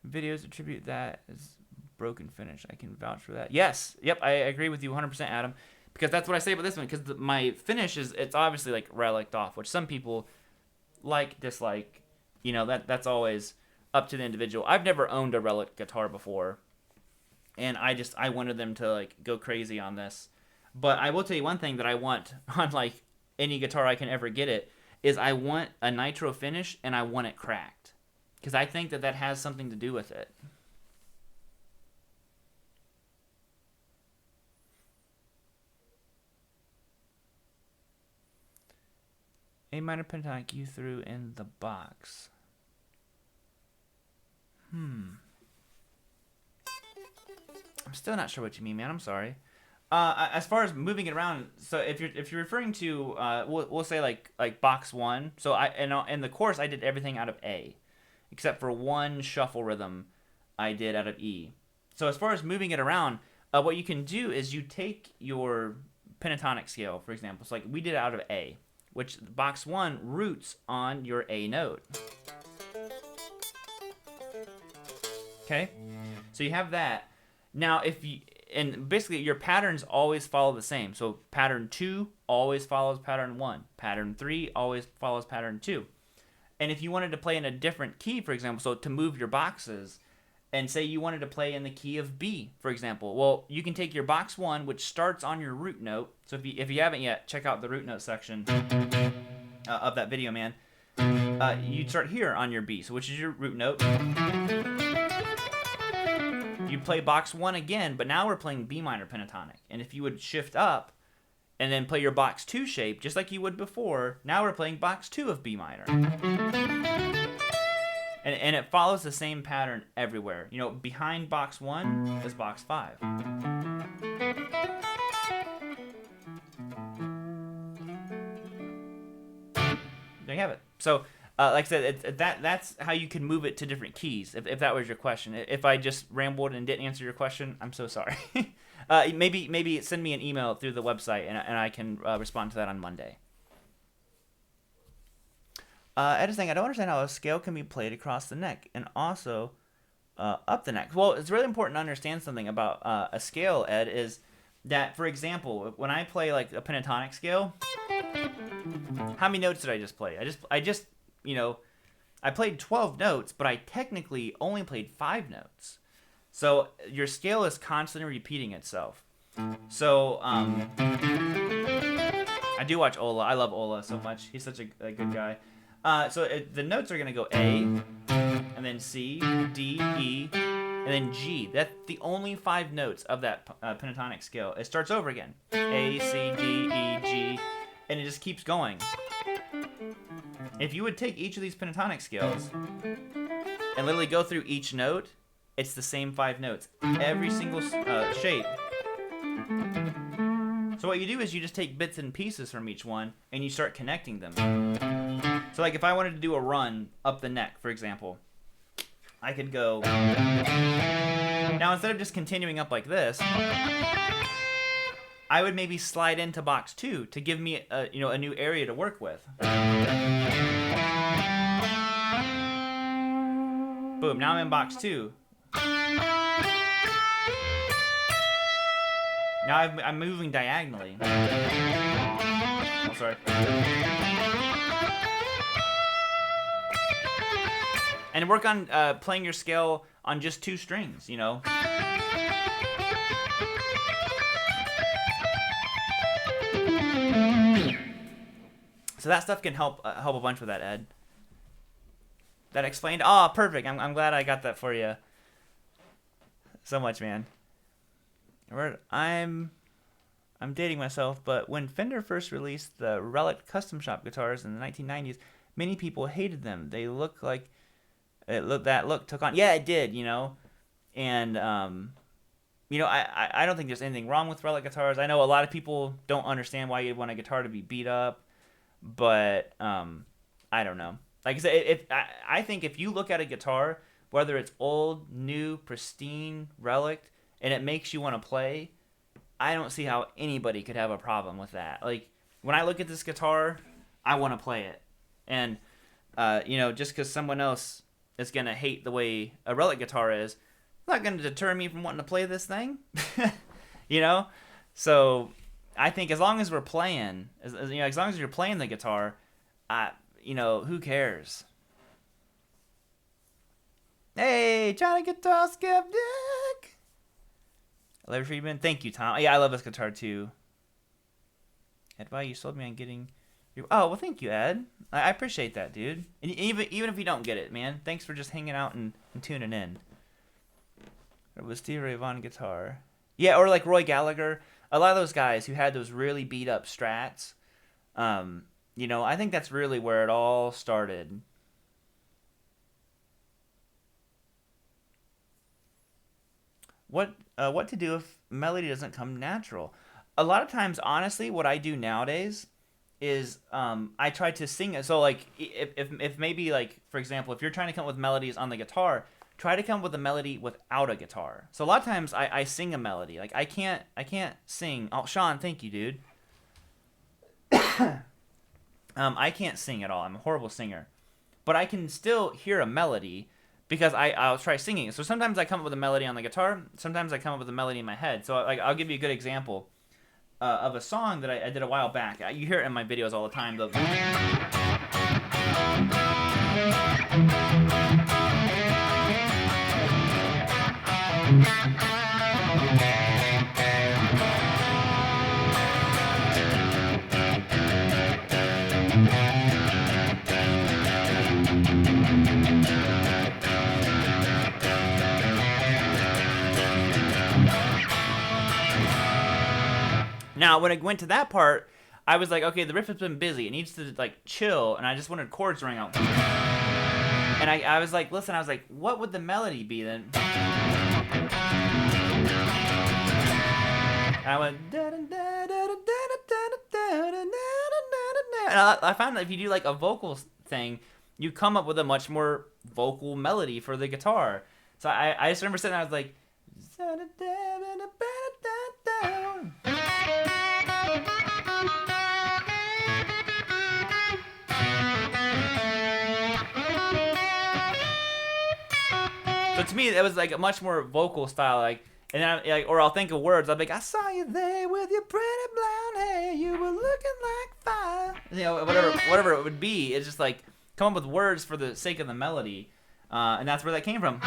Videos attribute that as broken finish. I can vouch for that. Yes. Yep. I agree with you 100%, Adam, because that's what I say about this one. Because my finish it's obviously like relicked off, which some people like, dislike. That's always up to the individual. I've never owned a relic guitar before, and I wanted them to like go crazy on this. But I will tell you one thing that I want on like any guitar I can ever get it is I want a nitro finish and I want it cracked, because I think that has something to do with it. A minor pentatonic you threw in the box. I'm still not sure what you mean, man. I'm sorry. As far as moving it around, so if you're referring to, we'll say like box 1. So in the course I did everything out of A, except for one shuffle rhythm I did out of E. So as far as moving it around, what you can do is you take your pentatonic scale, for example. So like we did it out of A, which box 1 roots on your A note. Okay? So you have that. Now, and basically your patterns always follow the same. So pattern 2 always follows pattern 1. Pattern 3 always follows pattern 2. And if you wanted to play in a different key, for example, so to move your boxes, and say you wanted to play in the key of B, for example, well, you can take your box 1, which starts on your root note. So if you haven't yet, check out the root note section of that video, man. You'd start here on your B, so which is your root note. You play box 1 again, but now we're playing B minor pentatonic. And if you would shift up and then play your box 2 shape, just like you would before, now we're playing box 2 of B minor. And it follows the same pattern everywhere. Behind box 1 is box 5. There you have it. So, like I said, that's how you can move it to different keys, if that was your question. If I just rambled and didn't answer your question, I'm so sorry. Maybe send me an email through the website, and I can respond to that on Monday. Ed is saying, I don't understand how a scale can be played across the neck and also up the neck. Well, it's really important to understand something about a scale, Ed, is that, for example, when I play like a pentatonic scale, how many notes did I just play? I played 12 notes, but I technically only played 5 notes. So your scale is constantly repeating itself. So I do watch Ola. I love Ola so much. He's such a good guy. So the notes are going to go A, and then C, D, E, and then G. That's the only 5 notes of that pentatonic scale. It starts over again. A, C, D, E, G, and it just keeps going. If you would take each of these pentatonic scales and literally go through each note, it's the same 5 notes. Every single shape. So what you do is you just take bits and pieces from each one and you start connecting them. So like if I wanted to do a run up the neck, for example, I could go. Now instead of just continuing up like this, I would maybe slide into box 2 to give me a new area to work with. Boom, now I'm in box 2. Now I'm moving diagonally. Oh, sorry. And work on playing your scale on just 2 strings, you know. So that stuff can help a bunch with that, Ed. That explained? Oh, perfect. I'm glad I got that for you. So much, man. I'm dating myself, but when Fender first released the Relic custom shop guitars in the 1990s, many people hated them. They look like that look took on. Yeah, it did, you know. And I don't think there's anything wrong with Relic guitars. I know a lot of people don't understand why you'd want a guitar to be beat up, but I don't know. Like I said, I think if you look at a guitar, whether it's old, new, pristine, Relic, and it makes you want to play, I don't see how anybody could have a problem with that. Like, when I look at this guitar, I want to play it. And, just because someone else is going to hate the way a Relic guitar is, not going to deter me from wanting to play this thing. You know? So, I think as long as we're playing, as long as you're playing the guitar, who cares? Hey, Johnny Guitar Skeptic! Larry Friedman, thank you, Tom. Yeah, I love this guitar too. Ed, why you sold me on getting your... Oh, well, thank you, Ed. I appreciate that, dude. And even if you don't get it, man, thanks for just hanging out and tuning in. It was Stevie Ray Vaughan guitar. Yeah, or like Roy Gallagher. A lot of those guys who had those really beat up Strats. I think that's really where it all started. What to do if melody doesn't come natural? A lot of times, honestly, what I do nowadays is I try to sing it. So like if maybe like, for example, if you're trying to come up with melodies on the guitar, try to come up with a melody without a guitar. So a lot of times I sing a melody. Like I can't sing. Oh, Sean, thank you, dude. I can't sing at all. I'm a horrible singer. But I can still hear a melody because I'll try singing it. So sometimes I come up with a melody on the guitar. Sometimes I come up with a melody in my head. So I'll give you a good example of a song that I did a while back. You hear it in my videos all the time. Now, when I went to that part, I was like, okay, the riff has been busy. It needs to, like, chill, and I just wanted chords to ring out. And I was like, listen, what would the melody be then? And I went, and I found that if you do, like, a vocal thing, you come up with a much more vocal melody for the guitar. So I just remember sitting there, I was like, so to me, it was like a much more vocal style, and then or I'll think of words. I'll be like, I saw you there with your pretty blonde hair, you were looking like fire. Whatever it would be. It's just like come up with words for the sake of the melody, and that's where that came from.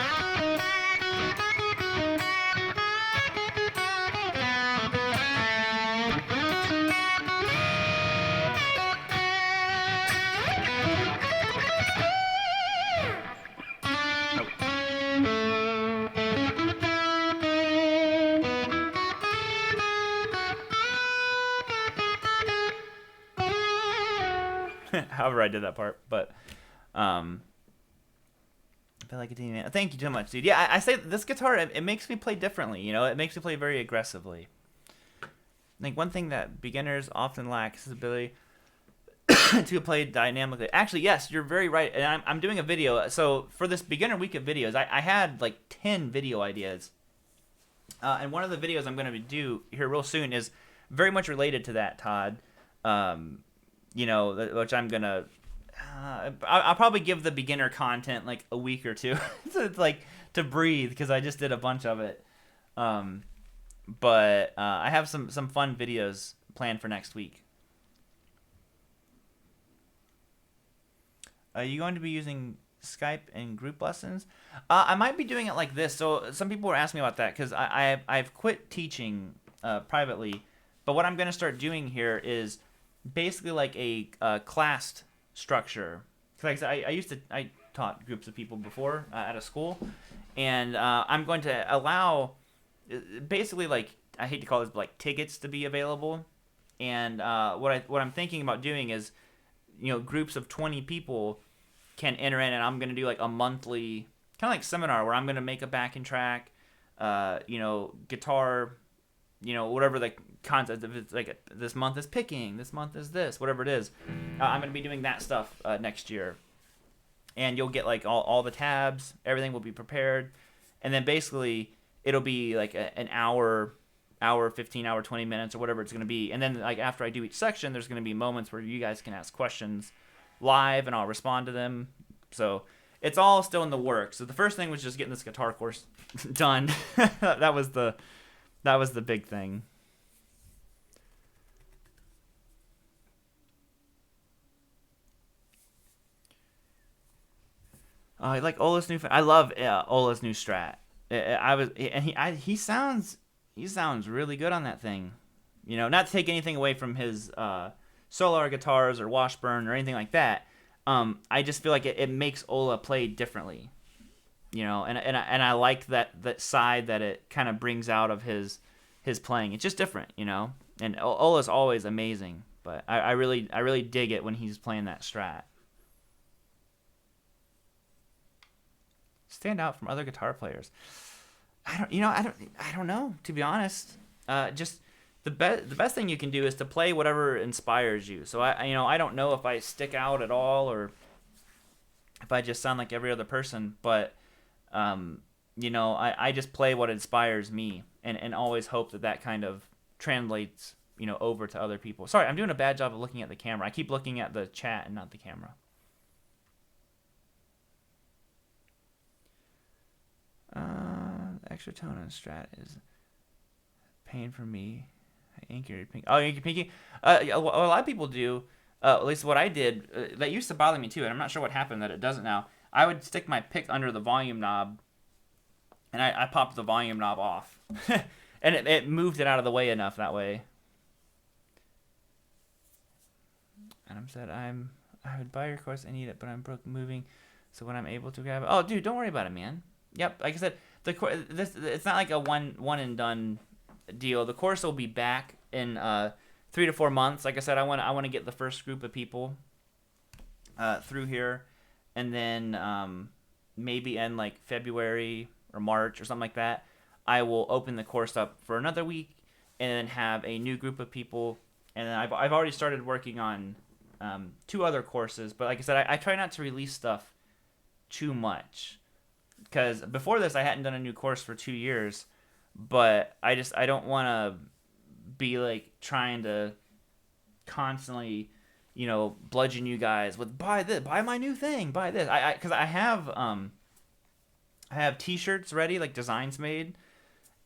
however I did that part. But I feel like a team. Thank you so much, dude. Yeah, I say this guitar, it makes me play differently. You know, it makes me play very aggressively. I think one thing that beginners often lack is the ability to play dynamically. Actually, yes, you're very right. And I'm doing a video. So for this beginner week of videos, I had like 10 video ideas. And one of the videos I'm going to do here real soon is very much related to that, Todd. You know, which I'm going to... I'll probably give the beginner content like a week or two. So it's like to breathe, because I just did a bunch of it. But I have some fun videos planned for next week. Are you going to be using Skype in group lessons? I might be doing it like this. So some people were asking me about that, because I've quit teaching privately. But what I'm going to start doing here is basically like a classed structure. Like I taught groups of people before at a school, and I'm going to allow basically, like, I hate to call this, like, tickets to be available. And what I'm thinking about doing is, you know, groups of 20 people can enter in, and I'm going to do like a monthly kind of like seminar where I'm going to make a backing track, you know, guitar, you know, whatever the concept. If it's like this month is picking, this month is this, whatever it is, I'm going to be doing that stuff next year. And you'll get like all the tabs, everything will be prepared, and then basically it'll be like an hour, 15 hour, 20 minutes or whatever it's going to be. And then like after I do each section, there's going to be moments where you guys can ask questions live and I'll respond to them. So it's all still in the works. So the first thing was just getting this guitar course done. that was the big thing. I like Ola's new. I love Ola's new Strat. He sounds really good on that thing. You know, not to take anything away from his Solar guitars or Washburn or anything like that. I just feel like it makes Ola play differently. You know, and I like that side that it kind of brings out of his playing. It's just different, you know. And Ola's always amazing, but I really dig it when he's playing that Strat. Stand out from other guitar players. I don't know, to be honest. Just the best thing you can do is to play whatever inspires you. So I don't know if I stick out at all or if I just sound like every other person, but you know, I just play what inspires me and always hope that kind of translates, you know, over to other people. Sorry, I'm doing a bad job of looking at the camera. I keep looking at the chat and not the camera. Extra tone on Strat is pain for me. Anchor pink. Oh, anchor pinky. A lot of people do. At least what I did. That used to bother me too, and I'm not sure what happened that it doesn't now. I would stick my pick under the volume knob, and I popped the volume knob off, and it moved it out of the way enough that way. Adam said, I would buy your course. I need it, but I'm broke moving. So when I'm able to grab it, oh, dude, don't worry about it, man. Yep, like I said, it's not like a one and done deal. The course will be back in 3 to 4 months. Like I said, I want to get the first group of people through here, and then maybe in like February or March or something like that, I will open the course up for another week and then have a new group of people. And then I've already started working on 2 other courses, but like I said, I try not to release stuff too much, because before this I hadn't done a new course for 2 years, but I don't want to be like trying to constantly, you know, bludgeon you guys with buy this, buy my new thing, buy this. Because I have t-shirts ready, like designs made,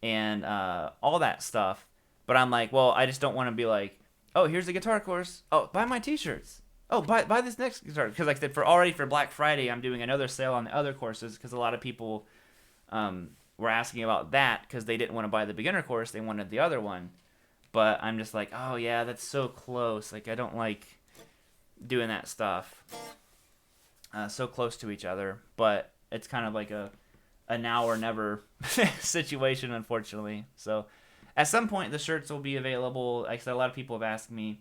and all that stuff. But I'm like, well, I just don't want to be like, oh, here's the guitar course. Oh, buy my t-shirts. Oh, buy this next guitar. Because like I said, for Black Friday, I'm doing another sale on the other courses, because a lot of people were asking about that because they didn't want to buy the beginner course. They wanted the other one. But I'm just like, oh, yeah, that's so close. Like, I don't like doing that stuff so close to each other. But it's kind of like a now or never situation, unfortunately. So at some point, the shirts will be available. Like I said, a lot of people have asked me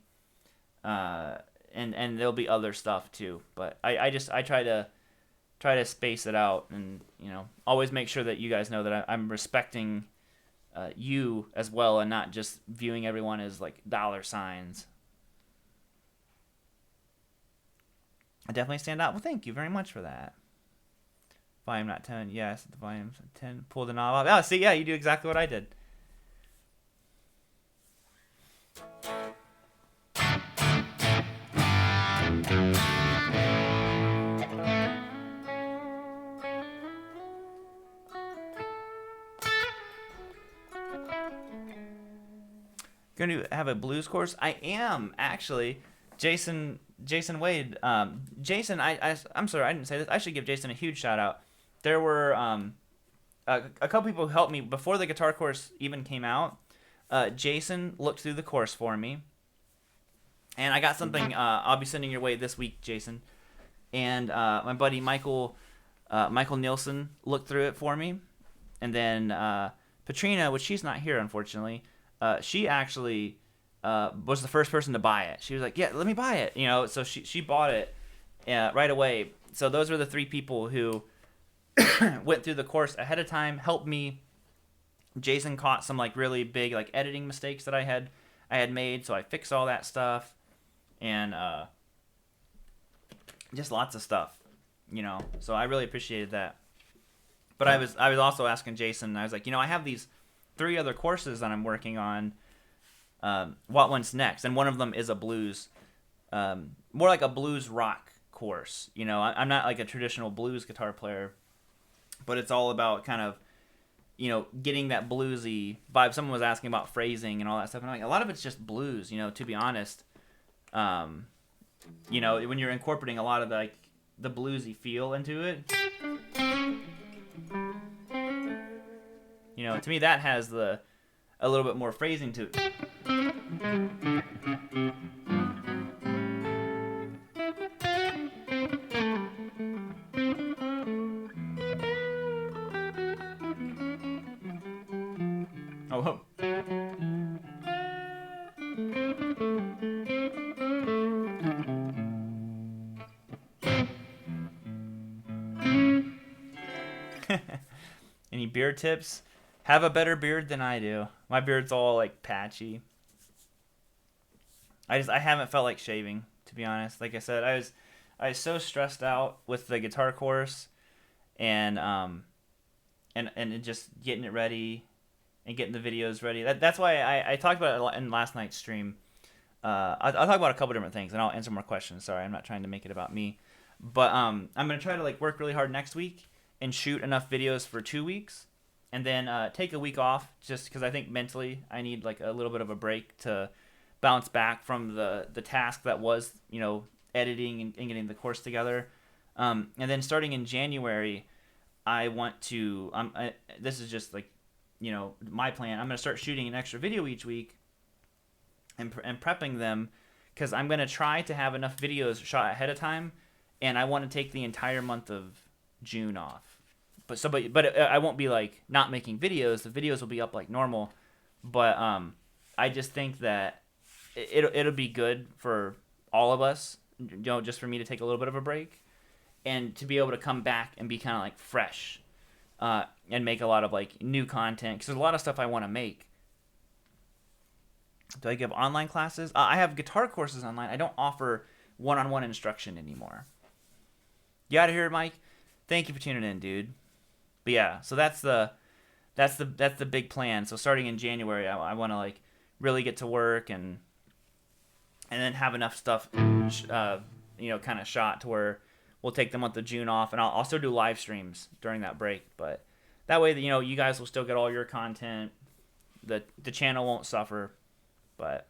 and there'll be other stuff too. But I try to space it out, and always make sure that you guys know that I'm respecting you as well, and not just viewing everyone as like dollar signs. I definitely stand out. Well, thank you very much for that. Volume not 10. Yes, the volume's 10. Pull the knob off. Oh, see, yeah, you do exactly what I did. Going to have a blues course? I am, actually. Jason Wade. Jason, I'm sorry, I didn't say this. I should give Jason a huge shout out. There were a couple people who helped me before the guitar course even came out. Jason looked through the course for me, and I got something I'll be sending your way this week, Jason. And my buddy Michael Nielsen looked through it for me, and then Patrina, which she's not here unfortunately, she actually was the first person to buy it. She was like, "Yeah, let me buy it," So she bought it right away. So those were the three people who went through the course ahead of time, helped me. Jason caught some like really big like editing mistakes that I had made, so I fixed all that stuff, and just lots of stuff, So I really appreciated that. But I was also asking Jason. I was like, I have these 3 other courses that I'm working on. What one's next? And one of them is a blues, more like a blues rock course. I'm not like a traditional blues guitar player, but it's all about kind of, getting that bluesy vibe. Someone was asking about phrasing and all that stuff, and I'm like, a lot of it's just blues, to be honest. When you're incorporating a lot of the bluesy feel into it, to me that has a little bit more phrasing to it. Oh, whoa. Any beard tips? Have a better beard than I do. My beard's all like patchy. I haven't felt like shaving, to be honest. Like I said, I was so stressed out with the guitar course, and just getting it ready and getting the videos ready. That's why I talked about it in last night's stream. I'll talk about a couple different things, and I'll answer more questions. Sorry, I'm not trying to make it about me, but I'm gonna try to work really hard next week and shoot enough videos for 2 weeks, and then take a week off, just because I think mentally I need a little bit of a break to bounce back from the task that was editing and getting the course together. And then starting in January, I want to this is just my plan. I'm going to start shooting an extra video each week and prepping them, because I'm going to try to have enough videos shot ahead of time, and I want to take the entire month of June off. But I won't be not making videos. The videos will be up like normal, but I just think that it'll be good for all of us, just for me to take a little bit of a break, and to be able to come back and be kind of fresh, and make a lot of new content, because there's a lot of stuff I want to make. Do I give online classes? I have guitar courses online. I don't offer one-on-one instruction anymore. You out of here, Mike? Thank you for tuning in, dude. But yeah, so that's the big plan. So starting in January, I want to really get to work and then have enough stuff, kind of shot to where we'll take the month of June off, and I'll also do live streams during that break. But that way, you guys will still get all your content. The channel won't suffer, but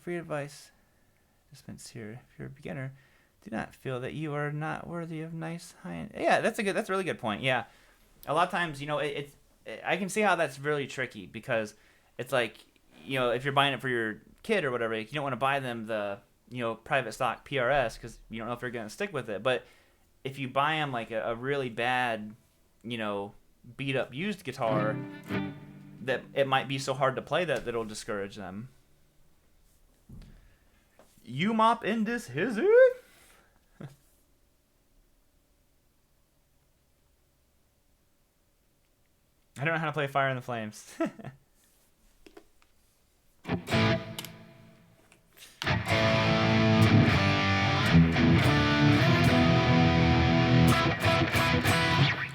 free advice dispensed here. If you're a beginner, do not feel that you are not worthy of nice high-end. Yeah, that's a really good point. Yeah, a lot of times, I can see how that's really tricky, because it's if you're buying it for your kid or whatever, you don't want to buy them the private stock PRS, because you don't know if they're going to stick with it. But if you buy them a really bad beat up used guitar, that it might be so hard to play that it'll discourage them. You mop in this hizzy? I don't know how to play Fire in the Flames.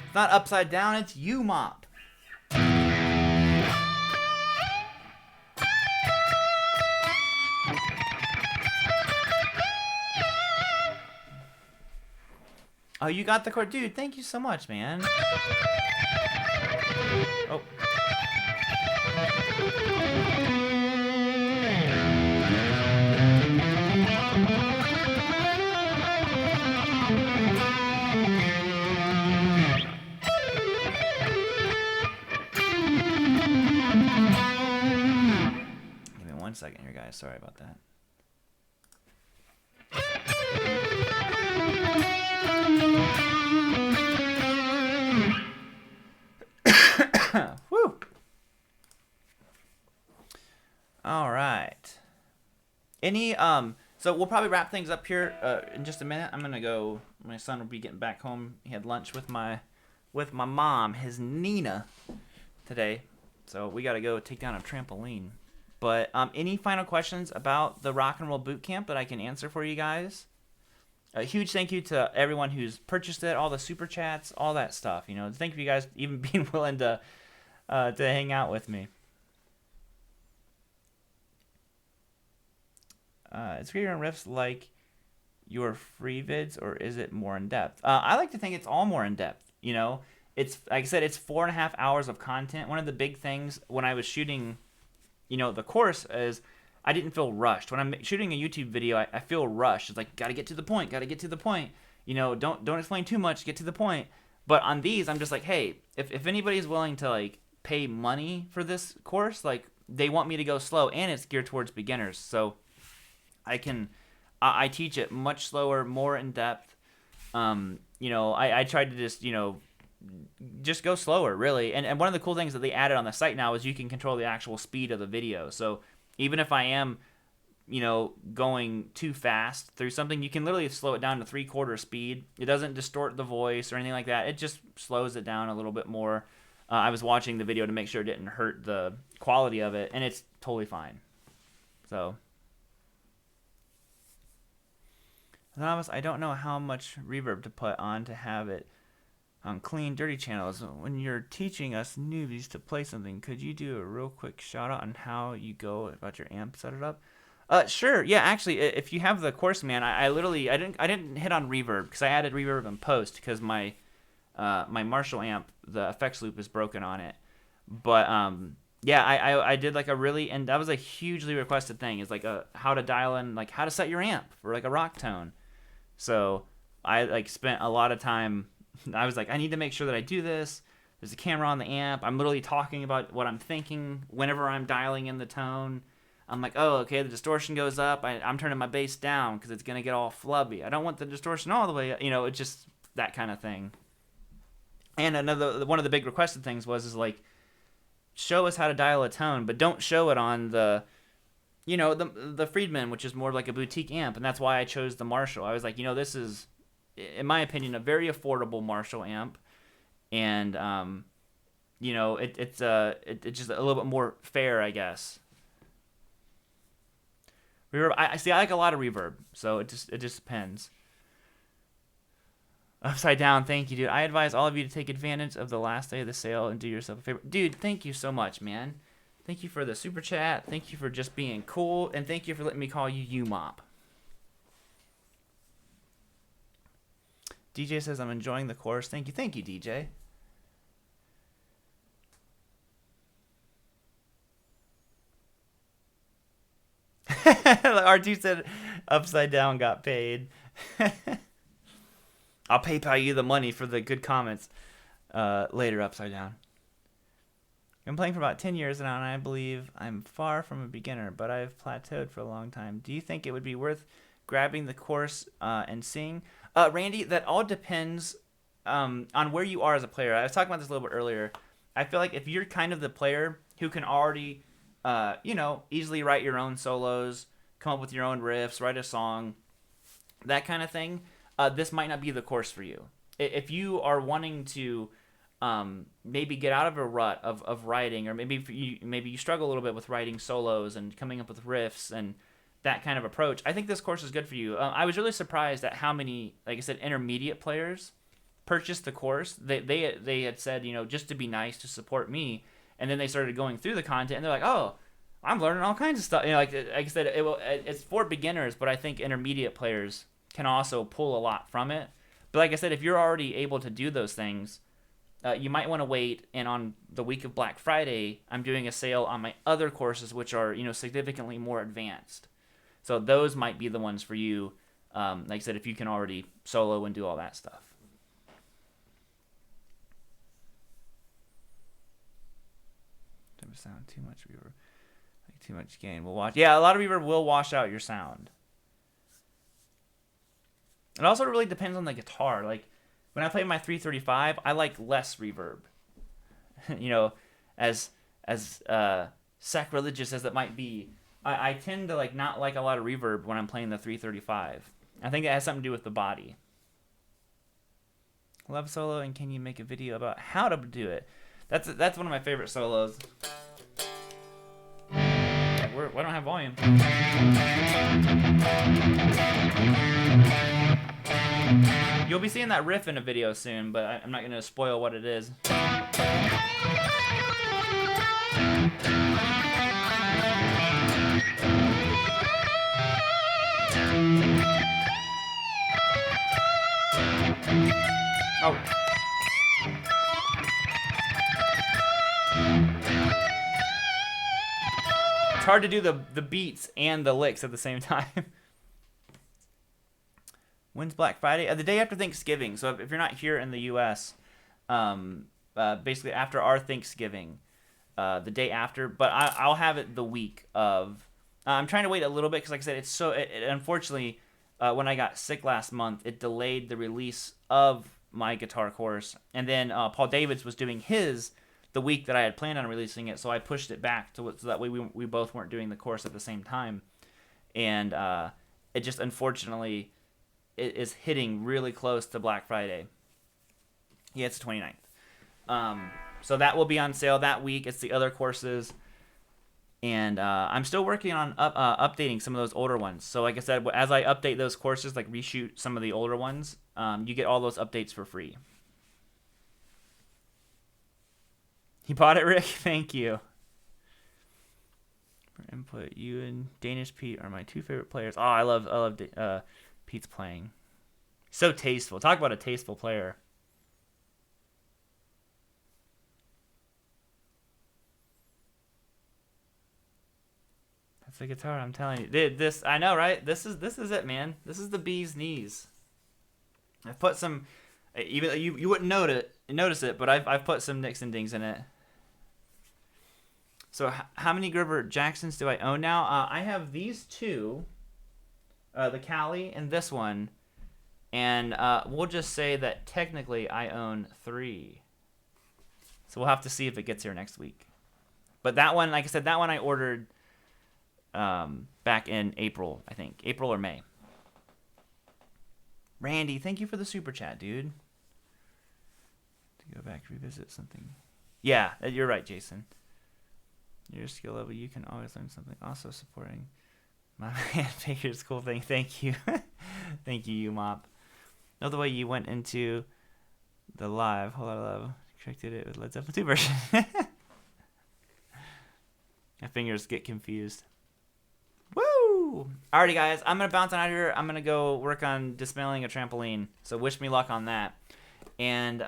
It's not upside down, it's you mop. Oh, you got the chord. Dude, thank you so much, man. Oh. Give me 1 second here, guys. Sorry about that. Woo. All right. So we'll probably wrap things up here in just a minute. I'm gonna go. My son will be getting back home. He had lunch with my mom, his Nina, today. So we gotta go take down a trampoline. But any final questions about the Rock and Roll Bootcamp that I can answer for you guys? A huge thank you to everyone who's purchased it, all the super chats, all that stuff. You know, thank you guys even being willing to hang out with me. Is Graveyard Riffs like your free vids, or is it more in depth? I like to think it's all more in depth. You know, it's like I said, it's 4.5 hours of content. One of the big things when I was shooting, you know, the course is I didn't feel rushed. When I'm shooting a YouTube video, I feel rushed. It's like, gotta get to the point, gotta get to the point. You know, don't explain too much, get to the point. But on these, I'm just like, hey, if anybody's willing to like pay money for this course, like they want me to go slow, and it's geared towards beginners. So I teach it much slower, more in depth. You know, I tried to just, you know, just go slower, really. And one of the cool things that they added on the site now is you can control the actual speed of the video. So even if I am, you know, going too fast through something, you can literally slow it down to 3/4 speed. It doesn't distort the voice or anything like that. It just slows it down a little bit more. I was watching the video to make sure it didn't hurt the quality of it, and it's totally fine. So, Thomas, I don't know how much reverb to put on to have it on clean, dirty channels. When you're teaching us newbies to play something, could you do a real quick shout out on how you go about your amp set it up? Sure. Yeah, actually, if you have the course, man, I didn't hit on reverb because I added reverb in post because my Marshall amp, the effects loop is broken on it. But yeah, I did like a really, and that was a hugely requested thing, is like how to dial in, like how to set your amp for like a rock tone. So I like spent a lot of time. I was like, I need to make sure that I do this. There's a camera on the amp. I'm literally talking about what I'm thinking whenever I'm dialing in the tone. I'm like, oh, okay, the distortion goes up. I'm turning my bass down because it's going to get all flubby. I don't want the distortion all the way, you know, it's just that kind of thing. And one of the big requested things is like, show us how to dial a tone, but don't show it on the, you know, the Friedman, which is more like a boutique amp. And that's why I chose the Marshall. I was like, you know, this is, in my opinion, a very affordable Marshall amp. And, you know, it's just a little bit more fair, I guess. Reverb, I see. I like a lot of reverb, so it just depends. Upside down, thank you, dude. I advise all of you to take advantage of the last day of the sale and do yourself a favor, dude. Thank you so much, man. Thank you for the super chat. Thank you for just being cool, and thank you for letting me call you UMOP. DJ says I'm enjoying the course. Thank you, DJ. R2 said upside down got paid. I'll PayPal you the money for the good comments later, upside down. I'm playing for about 10 years now, and I believe I'm far from a beginner, but I've plateaued for a long time. Do you think it would be worth grabbing the course and seeing? Randy, that all depends on where you are as a player. I was talking about this a little bit earlier. I feel like if you're kind of the player who can already, easily write your own solos, come up with your own riffs, write a song, that kind of thing, this might not be the course for you. If you are wanting to maybe get out of a rut of writing, or maybe you struggle a little bit with writing solos and coming up with riffs and that kind of approach, I think this course is good for you. I was really surprised at how many, like I said, intermediate players purchased the course. They had said, just to be nice, to support me, and then they started going through the content, and they're like, oh, I'm learning all kinds of stuff. Like I said, it's for beginners, but I think intermediate players can also pull a lot from it. But like I said, if you're already able to do those things, you might want to wait. And on the week of Black Friday, I'm doing a sale on my other courses, which are significantly more advanced. So those might be the ones for you. Like I said, if you can already solo and do all that stuff. Doesn't sound too much reverb, like too much gain. We'll watch. Yeah, a lot of reverb will wash out your sound. It also really depends on the guitar. Like when I play my 335, I like less reverb. As sacrilegious as it might be, I tend to not like a lot of reverb when I'm playing the 335. I think it has something to do with the body. Love solo, and can you make a video about how to do it? That's one of my favorite solos. We don't have volume. You'll be seeing that riff in a video soon, but I'm not going to spoil what it is. Oh. It's hard to do the beats and the licks at the same time. When's Black Friday? The day after Thanksgiving. So if you're not here in the U.S., basically after our Thanksgiving, the day after. But I'll have it the week of. I'm trying to wait a little bit because, like I said, it's so. Unfortunately, when I got sick last month, it delayed the release of my guitar course. And then Paul Davids was doing his the week that I had planned on releasing it, so I pushed it back so that way we both weren't doing the course at the same time. And it just unfortunately it is hitting really close to Black Friday. Yeah, it's the 29th. So that will be on sale that week. It's the other courses. And I'm still working on updating some of those older ones. So like I said, as I update those courses, like reshoot some of the older ones, you get all those updates for free. He bought it, Rick? Thank you. For input, you and Danish Pete are my two favorite players. Oh, I love Pete's playing. So tasteful. Talk about a tasteful player. That's the guitar, I'm telling you. This, I know, right? This is it, man. This is the bee's knees. I've put some, even you wouldn't notice it, but I've put some nicks and dings in it. So how many Grover Jacksons do I own now? I have these two, the Cali and this one, and we'll just say that technically I own 3. So we'll have to see if it gets here next week. But that one, like I said, that one I ordered back in April, I think. April or May. Randy, thank you for the super chat, dude. To go back, revisit something. Yeah, you're right, Jason. Your skill level, you can always learn something. Also supporting my man Baker's cool thing. Thank you. Thank you, Mop. Know the way you went into the live. Whole lot of love. Corrected it with Led Zeppelin 2 version. My fingers get confused. Woo! Alrighty, guys. I'm going to bounce on out of here. I'm going to go work on dismantling a trampoline. So wish me luck on that. And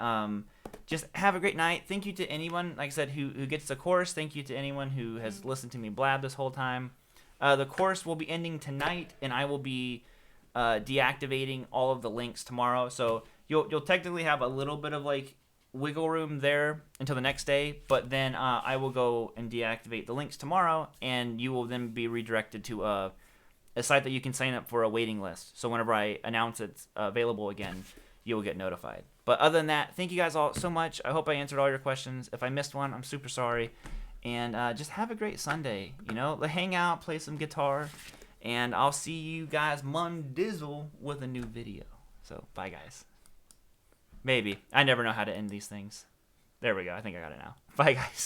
just have a great night. Thank you to anyone, like I said, who gets the course. Thank you to anyone who has listened to me blab this whole time. The course will be ending tonight, and I will be deactivating all of the links tomorrow. So you'll technically have a little bit of wiggle room there until the next day, but then I will go and deactivate the links tomorrow, and you will then be redirected to a site that you can sign up for a waiting list. So whenever I announce it's available again, you will get notified. But other than that, thank you guys all so much. I hope I answered all your questions. If I missed one, I'm super sorry. and just have a great Sunday. You know, hang out, play some guitar, and I'll see you guys Mondizzle with a new video. So, bye, guys. Maybe. I never know how to end these things. There we go. I think I got it now. Bye, guys.